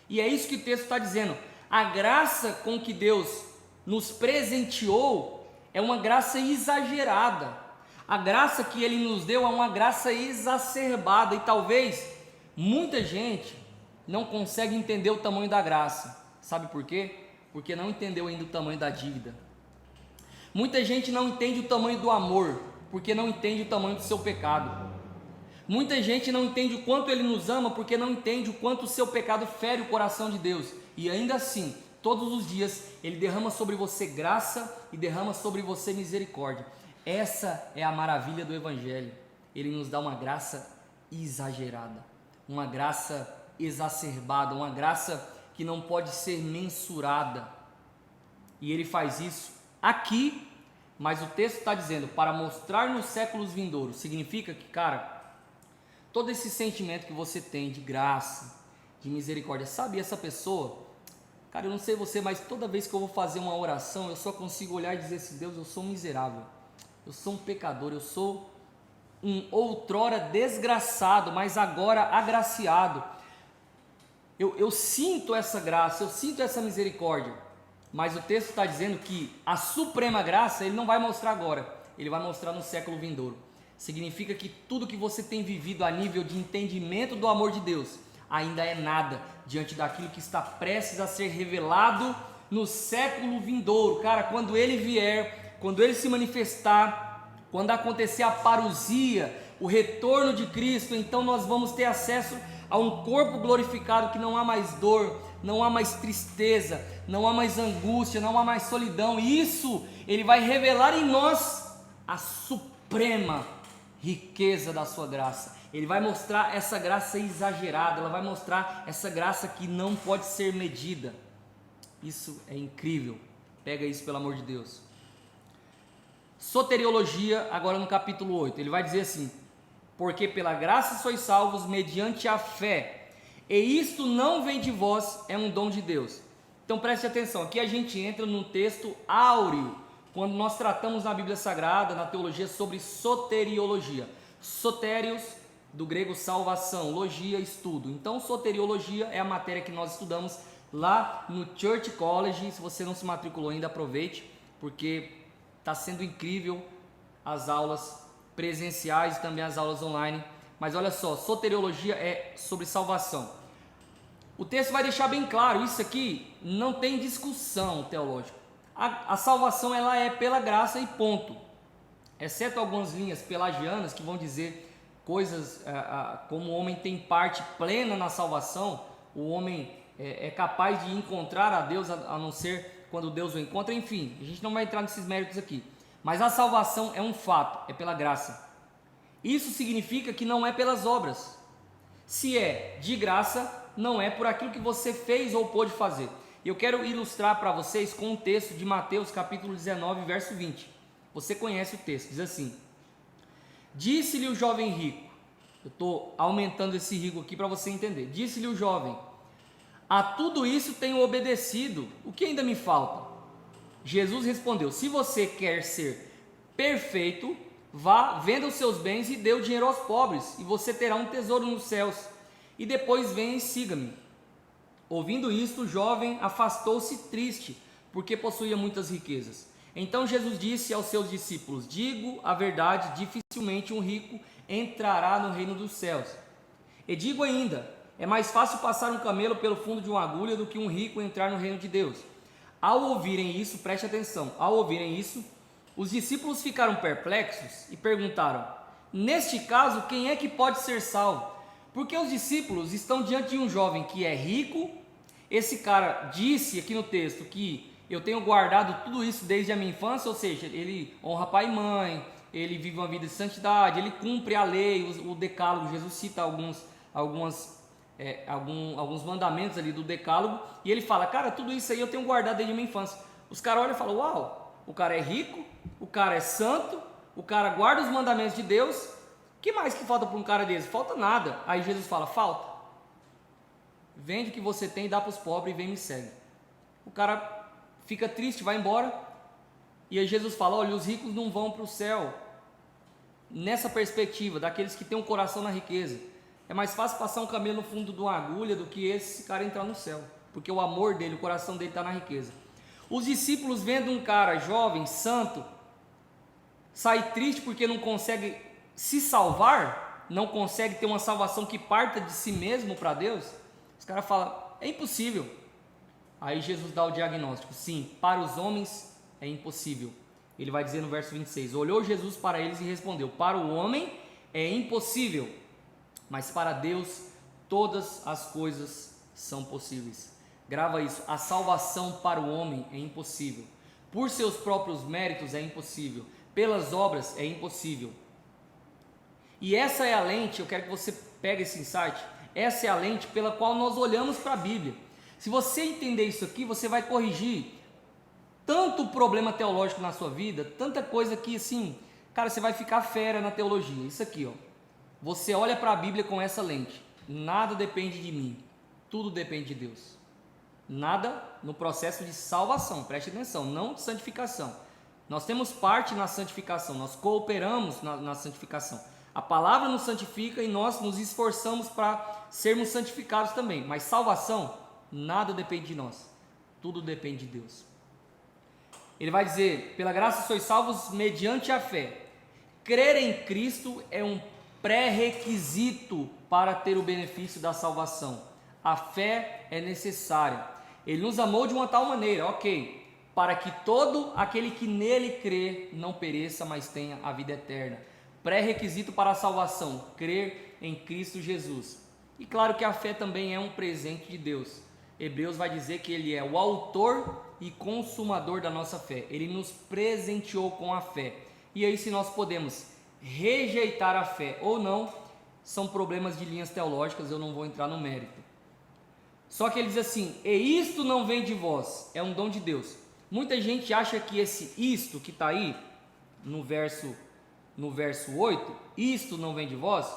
E é isso que o texto está dizendo. A graça com que Deus nos presenteou é uma graça exagerada. A graça que Ele nos deu é uma graça exacerbada. E talvez muita gente não consegue entender o tamanho da graça. Sabe por quê? Porque não entendeu ainda o tamanho da dívida. Muita gente não entende o tamanho do amor, porque não entende o tamanho do seu pecado. Muita gente não entende o quanto Ele nos ama, porque não entende o quanto o seu pecado fere o coração de Deus. E ainda assim, todos os dias, Ele derrama sobre você graça e derrama sobre você misericórdia. Essa é a maravilha do Evangelho. Ele nos dá uma graça exagerada, uma graça exacerbada, uma graça que não pode ser mensurada. E Ele faz isso aqui, mas o texto está dizendo, para mostrar nos séculos vindouros. Significa que, cara, todo esse sentimento que você tem de graça, de misericórdia, sabe essa pessoa? Cara, eu não sei você, mas toda vez que eu vou fazer uma oração, eu só consigo olhar e dizer assim, Deus, eu sou um miserável, eu sou um pecador, eu sou um outrora desgraçado, mas agora agraciado. Eu sinto essa graça, eu sinto essa misericórdia, mas o texto está dizendo que a suprema graça Ele não vai mostrar agora, Ele vai mostrar no século vindouro. Significa que tudo que você tem vivido a nível de entendimento do amor de Deus ainda é nada diante daquilo que está prestes a ser revelado no século vindouro. Cara, quando Ele vier, quando Ele se manifestar, quando acontecer a parousia, o retorno de Cristo, então nós vamos ter acesso a um corpo glorificado que não há mais dor, não há mais tristeza, não há mais angústia, não há mais solidão. E isso Ele vai revelar em nós a suprema riqueza da sua graça. Ele vai mostrar essa graça exagerada, ela vai mostrar essa graça que não pode ser medida. Isso é incrível. Pega isso pelo amor de Deus. Soteriologia, agora no capítulo 8, ele vai dizer assim: porque pela graça sois salvos mediante a fé, e isto não vem de vós, é um dom de Deus. Então preste atenção, aqui a gente entra num texto áureo, quando nós tratamos na Bíblia Sagrada, na teologia, sobre soteriologia. Sotérios, do grego salvação, logia, estudo. Então soteriologia é a matéria que nós estudamos lá no Church College. Se você não se matriculou ainda, aproveite, porque está sendo incrível as aulas presenciais e também as aulas online. Mas olha só, soteriologia é sobre salvação. O texto vai deixar bem claro, isso aqui não tem discussão teológica. A salvação ela é pela graça e ponto. Exceto algumas linhas pelagianas que vão dizer coisas como o homem tem parte plena na salvação, o homem é capaz de encontrar a Deus a não ser quando Deus o encontra. Enfim, a gente não vai entrar nesses méritos aqui. Mas a salvação é um fato, é pela graça. Isso significa que não é pelas obras. Se é de graça, não é por aquilo que você fez ou pôde fazer. Eu quero ilustrar para vocês com um texto de Mateus capítulo 19, verso 20. Você conhece o texto, diz assim: disse-lhe o jovem rico, eu estou aumentando esse rico aqui para você entender. Disse-lhe o jovem: a tudo isso tenho obedecido, o que ainda me falta? Jesus respondeu: se você quer ser perfeito, vá, venda os seus bens e dê o dinheiro aos pobres, e você terá um tesouro nos céus, e depois venha e siga-me. Ouvindo isto, o jovem afastou-se triste, porque possuía muitas riquezas. Então Jesus disse aos seus discípulos: digo a verdade, dificilmente um rico entrará no reino dos céus. E digo ainda, é mais fácil passar um camelo pelo fundo de uma agulha do que um rico entrar no reino de Deus. Ao ouvirem isso, preste atenção, ao ouvirem isso, os discípulos ficaram perplexos e perguntaram: neste caso, quem é que pode ser salvo? Porque os discípulos estão diante de um jovem que é rico. Esse cara disse aqui no texto que eu tenho guardado tudo isso desde a minha infância, ou seja, ele honra pai e mãe, ele vive uma vida de santidade, ele cumpre a lei, o decálogo. Jesus cita alguns mandamentos ali do decálogo, e ele fala: cara, tudo isso aí eu tenho guardado desde a minha infância. Os caras olham e falam: uau, o cara é rico, o cara é santo, o cara guarda os mandamentos de Deus, o que mais que falta para um cara desse? Falta nada. Aí Jesus fala: falta, vende o que você tem, dá para os pobres e vem me segue. O cara fica triste, vai embora, e aí Jesus fala: olha, os ricos não vão para o céu. Nessa perspectiva, daqueles que têm um coração na riqueza, é mais fácil passar um camelo no fundo de uma agulha do que esse cara entrar no céu, porque o amor dele, o coração dele está na riqueza. Os discípulos, vendo um cara jovem, santo, sair triste porque não consegue se salvar, não consegue ter uma salvação que parta de si mesmo para Deus, os caras falam: é impossível. Aí Jesus dá o diagnóstico: sim, para os homens é impossível. Ele vai dizer no verso 26, olhou Jesus para eles e respondeu: para o homem é impossível, mas para Deus todas as coisas são possíveis. Grava isso: a salvação para o homem é impossível. Por seus próprios méritos é impossível. Pelas obras é impossível. E essa é a lente, eu quero que você pegue esse insight, essa é a lente pela qual nós olhamos para a Bíblia. Se você entender isso aqui, você vai corrigir tanto problema teológico na sua vida, tanta coisa que assim, cara, você vai ficar fera na teologia. Isso aqui, ó. Você olha para a Bíblia com essa lente. Nada depende de mim, tudo depende de Deus. Nada no processo de salvação, preste atenção, não de santificação. Nós temos parte na santificação, nós cooperamos na santificação. A palavra nos santifica e nós nos esforçamos para sermos santificados também. Mas salvação, nada depende de nós, tudo depende de Deus. Ele vai dizer: pela graça sois salvos mediante a fé. Crer em Cristo é um pré-requisito para ter o benefício da salvação. A fé é necessária. Ele nos amou de uma tal maneira, ok, para que todo aquele que nele crê não pereça, mas tenha a vida eterna. Pré-requisito para a salvação: crer em Cristo Jesus. E claro que a fé também é um presente de Deus. Hebreus vai dizer que Ele é o autor e consumador da nossa fé. Ele nos presenteou com a fé. E aí, se nós podemos rejeitar a fé ou não, são problemas de linhas teológicas, eu não vou entrar no mérito. Só que ele diz assim: e isto não vem de vós, é um dom de Deus. Muita gente acha que esse isto que está aí, no verso 8, isto não vem de vós,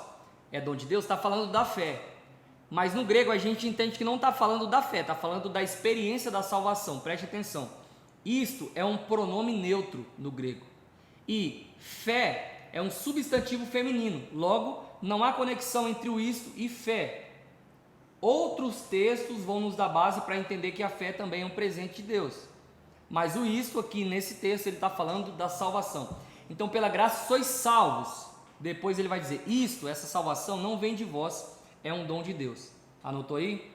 é dom de Deus, está falando da fé. Mas no grego a gente entende que não está falando da fé, está falando da experiência da salvação. Preste atenção, isto é um pronome neutro no grego, e fé é um substantivo feminino, logo não há conexão entre o isto e fé. Outros textos vão nos dar base para entender que a fé também é um presente de Deus, mas o isto aqui nesse texto ele está falando da salvação. Então, pela graça sois salvos. Depois ele vai dizer: isto, essa salvação não vem de vós, é um dom de Deus. Anotou aí?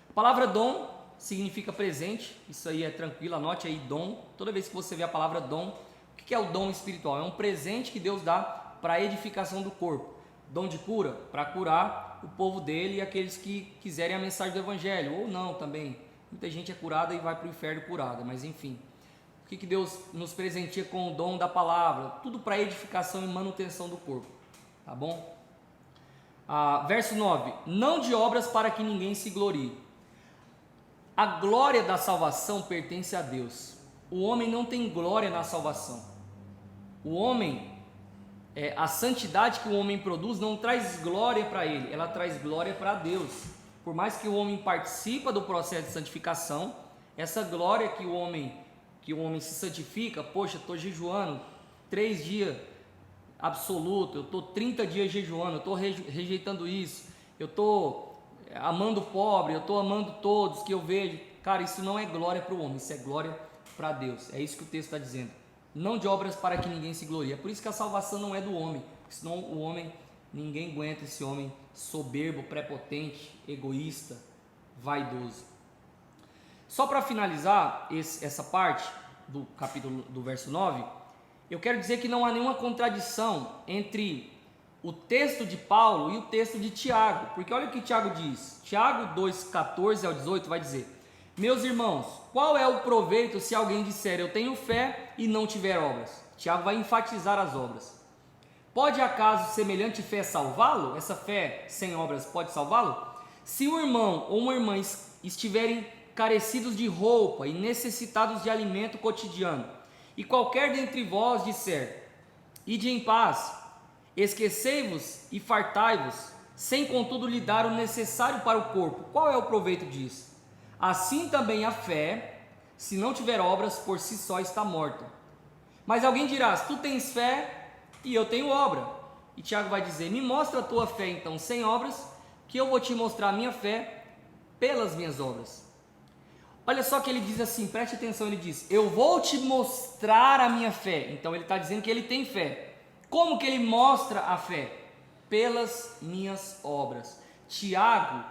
A palavra dom significa presente, isso aí é tranquilo, anote aí dom. Toda vez que você vê a palavra dom, o que é o dom espiritual? É um presente que Deus dá para a edificação do corpo. Dom de cura, para curar o povo dele e aqueles que quiserem a mensagem do evangelho, ou não também. Muita gente é curada e vai para o inferno curada, mas enfim. O que Deus nos presenteia com o dom da palavra? Tudo para edificação e manutenção do corpo, tá bom? Verso 9: não de obras para que ninguém se glorie. A glória da salvação pertence a Deus. O homem não tem glória na salvação. O homem, a santidade que o homem produz não traz glória para ele, ela traz glória para Deus. Por mais que o homem participa do processo de santificação, essa glória que o homem se santifica, poxa, estou jejuando 3 dias absoluto, eu estou 30 dias jejuando, eu estou rejeitando isso, eu estou amando o pobre, eu estou amando todos que eu vejo. Cara, isso não é glória para o homem, isso é glória para Deus. É isso que o texto está dizendo. Não de obras para que ninguém se glorie. É por isso que a salvação não é do homem, senão o homem Ninguém aguenta esse homem soberbo, prepotente, egoísta, vaidoso. Só para finalizar essa parte do capítulo do verso 9, eu quero dizer que não há nenhuma contradição entre o texto de Paulo e o texto de Tiago, porque olha o que Tiago diz. Tiago 2:14 ao 18 vai dizer: meus irmãos, qual é o proveito se alguém disser eu tenho fé e não tiver obras? Tiago vai enfatizar as obras. Pode acaso semelhante fé salvá-lo? Essa fé sem obras pode salvá-lo? Se um irmão ou uma irmã estiverem carecidos de roupa e necessitados de alimento cotidiano, e qualquer dentre vós disser, ide em paz, esquecei-vos e fartai-vos, sem contudo lhe dar o necessário para o corpo, qual é o proveito disso? Assim também a fé, se não tiver obras, por si só está morta. Mas alguém dirá, tu tens fé e eu tenho obra. E Tiago vai dizer, me mostra a tua fé então sem obras, que eu vou te mostrar a minha fé pelas minhas obras. Olha só que ele diz assim, preste atenção, ele diz, eu vou te mostrar a minha fé. Então ele está dizendo que ele tem fé. Como que ele mostra a fé? Pelas minhas obras. Tiago,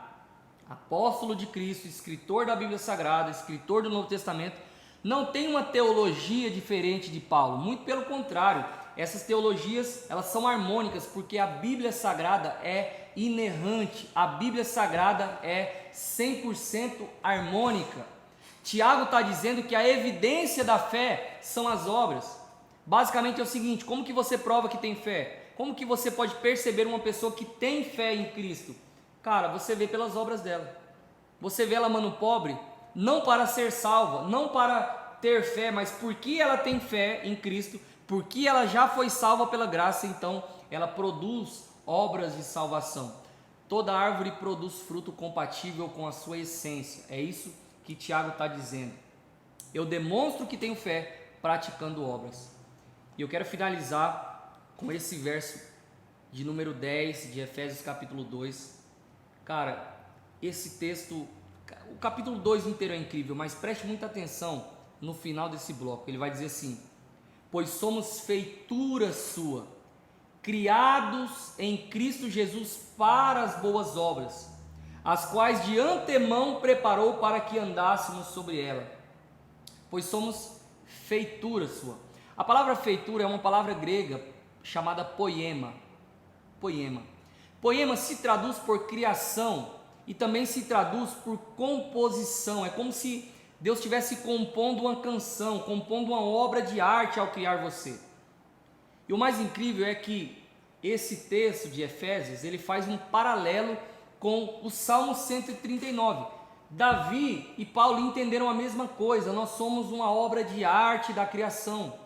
apóstolo de Cristo, escritor da Bíblia Sagrada, escritor do Novo Testamento, não tem uma teologia diferente de Paulo, muito pelo contrário, essas teologias elas são harmônicas, porque a Bíblia Sagrada é inerrante, a Bíblia Sagrada é 100% harmônica. Tiago está dizendo que a evidência da fé são as obras. Basicamente é o seguinte, como que você prova que tem fé? Como que você pode perceber uma pessoa que tem fé em Cristo? Cara, você vê pelas obras dela. Você vê ela, mano, pobre, não para ser salva, não para ter fé, mas porque ela tem fé em Cristo, porque ela já foi salva pela graça, então ela produz obras de salvação. Toda árvore produz fruto compatível com a sua essência. É isso que Tiago está dizendo. Eu demonstro que tenho fé praticando obras. E eu quero finalizar com esse verso de número 10 de Efésios capítulo 2. Cara, esse texto, o capítulo 2 inteiro é incrível, mas preste muita atenção no final desse bloco. Ele vai dizer assim, pois somos feitura sua, criados em Cristo Jesus para as boas obras, as quais de antemão preparou para que andássemos sobre ela. Pois somos feitura sua. A palavra feitura é uma palavra grega chamada poema. Poema se traduz por criação e também se traduz por composição. É como se Deus estivesse compondo uma canção, compondo uma obra de arte ao criar você. E o mais incrível é que esse texto de Efésios, ele faz um paralelo com o Salmo 139. Davi e Paulo entenderam a mesma coisa, nós somos uma obra de arte da criação.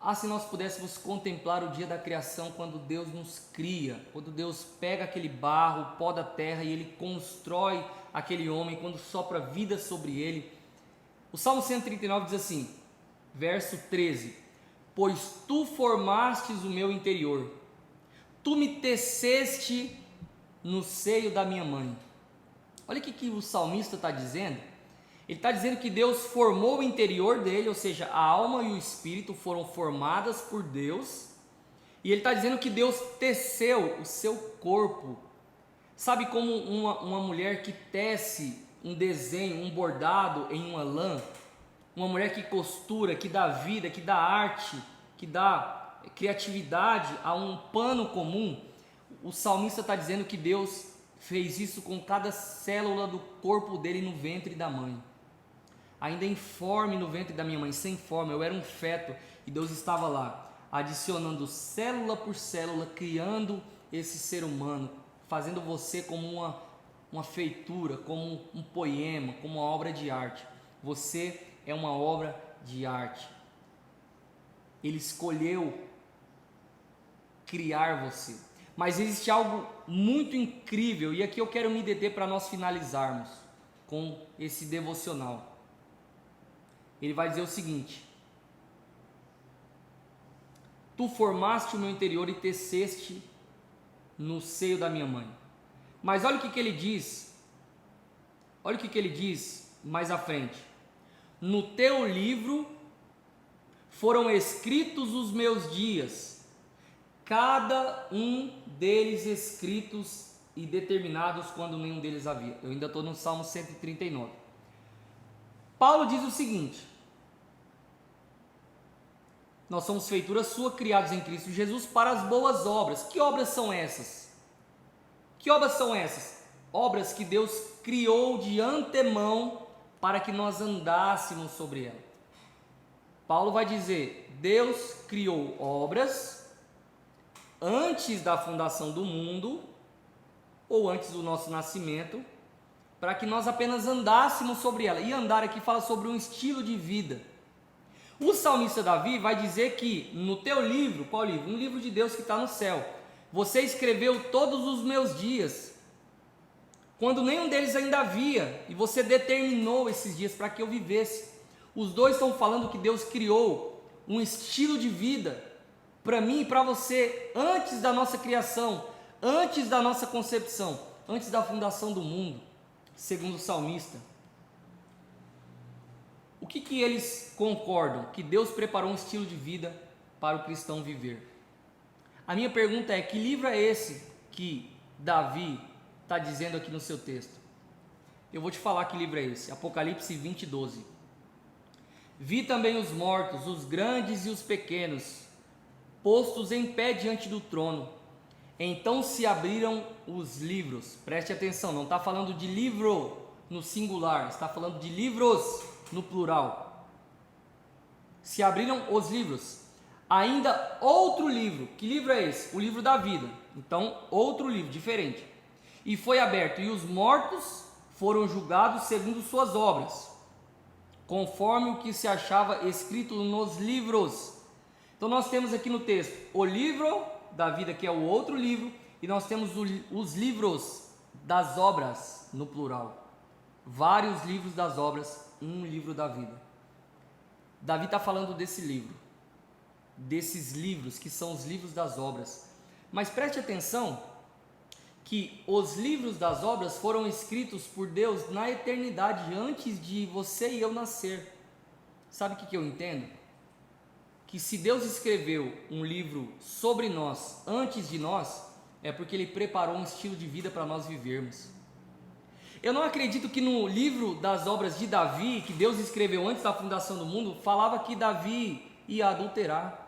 Ah, se nós pudéssemos contemplar o dia da criação, quando Deus nos cria, quando Deus pega aquele barro, o pó da terra e Ele constrói aquele homem, quando sopra vida sobre ele. O Salmo 139 diz assim, verso 13, pois tu formastes o meu interior, tu me teceste no seio da minha mãe. Olha o que o salmista está dizendo. Ele está dizendo que Deus formou o interior dele, ou seja, a alma e o espírito foram formadas por Deus, e ele está dizendo que Deus teceu o seu corpo. Sabe como uma mulher que tece um desenho, um bordado em uma lã, uma mulher que costura, que dá vida, que dá arte, que dá criatividade a um pano comum? O salmista está dizendo que Deus fez isso com cada célula do corpo dele no ventre da mãe. Ainda informe no ventre da minha mãe, sem forma, eu era um feto e Deus estava lá, adicionando célula por célula, criando esse ser humano, fazendo você como uma feitura, como um poema, como uma obra de arte. Você é uma obra de arte. Ele escolheu criar você. Mas existe algo muito incrível, e aqui eu quero me deter para nós finalizarmos com esse devocional. Ele vai dizer o seguinte, tu formaste o meu interior e teceste no seio da minha mãe. Mas olha o que ele diz, olha o que ele diz mais à frente, no teu livro foram escritos os meus dias, cada um deles escritos e determinados quando nenhum deles havia. Eu ainda estou no Salmo 139. Paulo diz o seguinte: nós somos feitura sua, criados em Cristo Jesus para as boas obras. Que obras são essas? Que obras são essas? Obras que Deus criou de antemão para que nós andássemos sobre ela. Paulo vai dizer: Deus criou obras antes da fundação do mundo, ou antes do nosso nascimento, para que nós apenas andássemos sobre ela. E andar aqui fala sobre um estilo de vida. O salmista Davi vai dizer que no teu livro, qual livro? Um livro de Deus que está no céu, você escreveu todos os meus dias, quando nenhum deles ainda havia, e você determinou esses dias para que eu vivesse. Os dois estão falando que Deus criou um estilo de vida para mim e para você antes da nossa criação, antes da nossa concepção, antes da fundação do mundo, segundo o salmista. O que eles concordam? Que Deus preparou um estilo de vida para o cristão viver. A minha pergunta é: que livro é esse que Davi está dizendo aqui no seu texto? Eu vou te falar que livro é esse. Apocalipse 20, 12. Vi também os mortos, os grandes e os pequenos, postos em pé diante do trono. Então se abriram os livros. Preste atenção, não está falando de livro no singular, está falando de livros no plural. Se abriram os livros. Ainda outro livro. Que livro é esse? O livro da vida. Então, outro livro, diferente. E foi aberto, e os mortos foram julgados segundo suas obras, conforme o que se achava escrito nos livros. Então nós temos aqui no texto o livro da vida, que é o outro livro, e nós temos os livros das obras, no plural. Vários livros das obras, um livro da vida. Davi está falando desse livro, desses livros que são os livros das obras. Mas preste atenção que os livros das obras foram escritos por Deus na eternidade, antes de você e eu nascer. Sabe o que eu entendo? Que se Deus escreveu um livro sobre nós antes de nós, é porque Ele preparou um estilo de vida para nós vivermos. Eu não acredito que no livro das obras de Davi, que Deus escreveu antes da fundação do mundo, falava que Davi ia adulterar.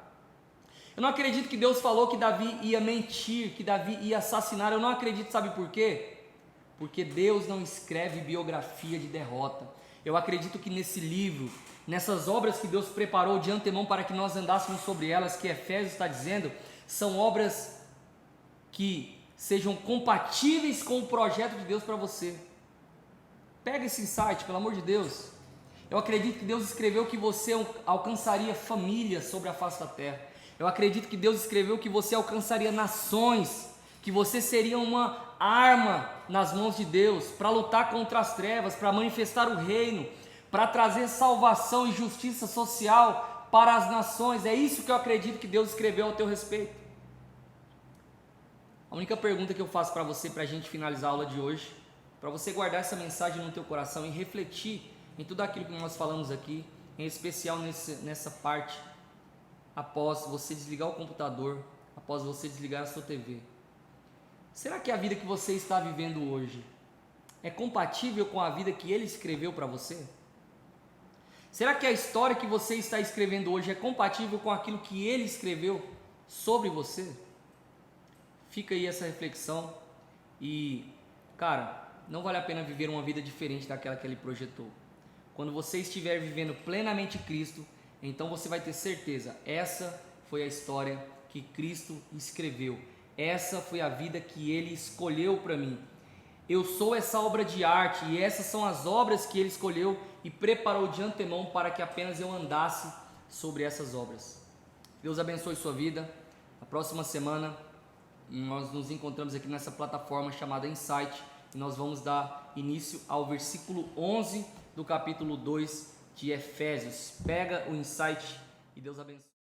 Eu não acredito que Deus falou que Davi ia mentir, que Davi ia assassinar. Eu não acredito, sabe por quê? Porque Deus não escreve biografia de derrota. Eu acredito que nesse livro, nessas obras que Deus preparou de antemão para que nós andássemos sobre elas, que Efésios está dizendo, são obras que sejam compatíveis com o projeto de Deus para você. Pega esse insight, pelo amor de Deus. Eu acredito que Deus escreveu que você alcançaria família sobre a face da terra. Eu acredito que Deus escreveu que você alcançaria nações, que você seria uma arma nas mãos de Deus para lutar contra as trevas, para manifestar o reino, para trazer salvação e justiça social para as nações. É isso que eu acredito que Deus escreveu ao teu respeito. A única pergunta que eu faço para você, para a gente finalizar a aula de hoje, para você guardar essa mensagem no teu coração e refletir em tudo aquilo que nós falamos aqui, em especial nessa parte, após você desligar o computador, após você desligar a sua TV. Será que a vida que você está vivendo hoje é compatível com a vida que Ele escreveu para você? Será que a história que você está escrevendo hoje é compatível com aquilo que Ele escreveu sobre você? Fica aí essa reflexão e, cara, não vale a pena viver uma vida diferente daquela que Ele projetou. Quando você estiver vivendo plenamente Cristo, então você vai ter certeza, essa foi a história que Cristo escreveu. Essa foi a vida que Ele escolheu para mim. Eu sou essa obra de arte e essas são as obras que Ele escolheu e preparou de antemão para que apenas eu andasse sobre essas obras. Deus abençoe sua vida. Na próxima semana nós nos encontramos aqui nessa plataforma chamada Insight e nós vamos dar início ao versículo 11 do capítulo 2 de Efésios. Pega o Insight e Deus abençoe.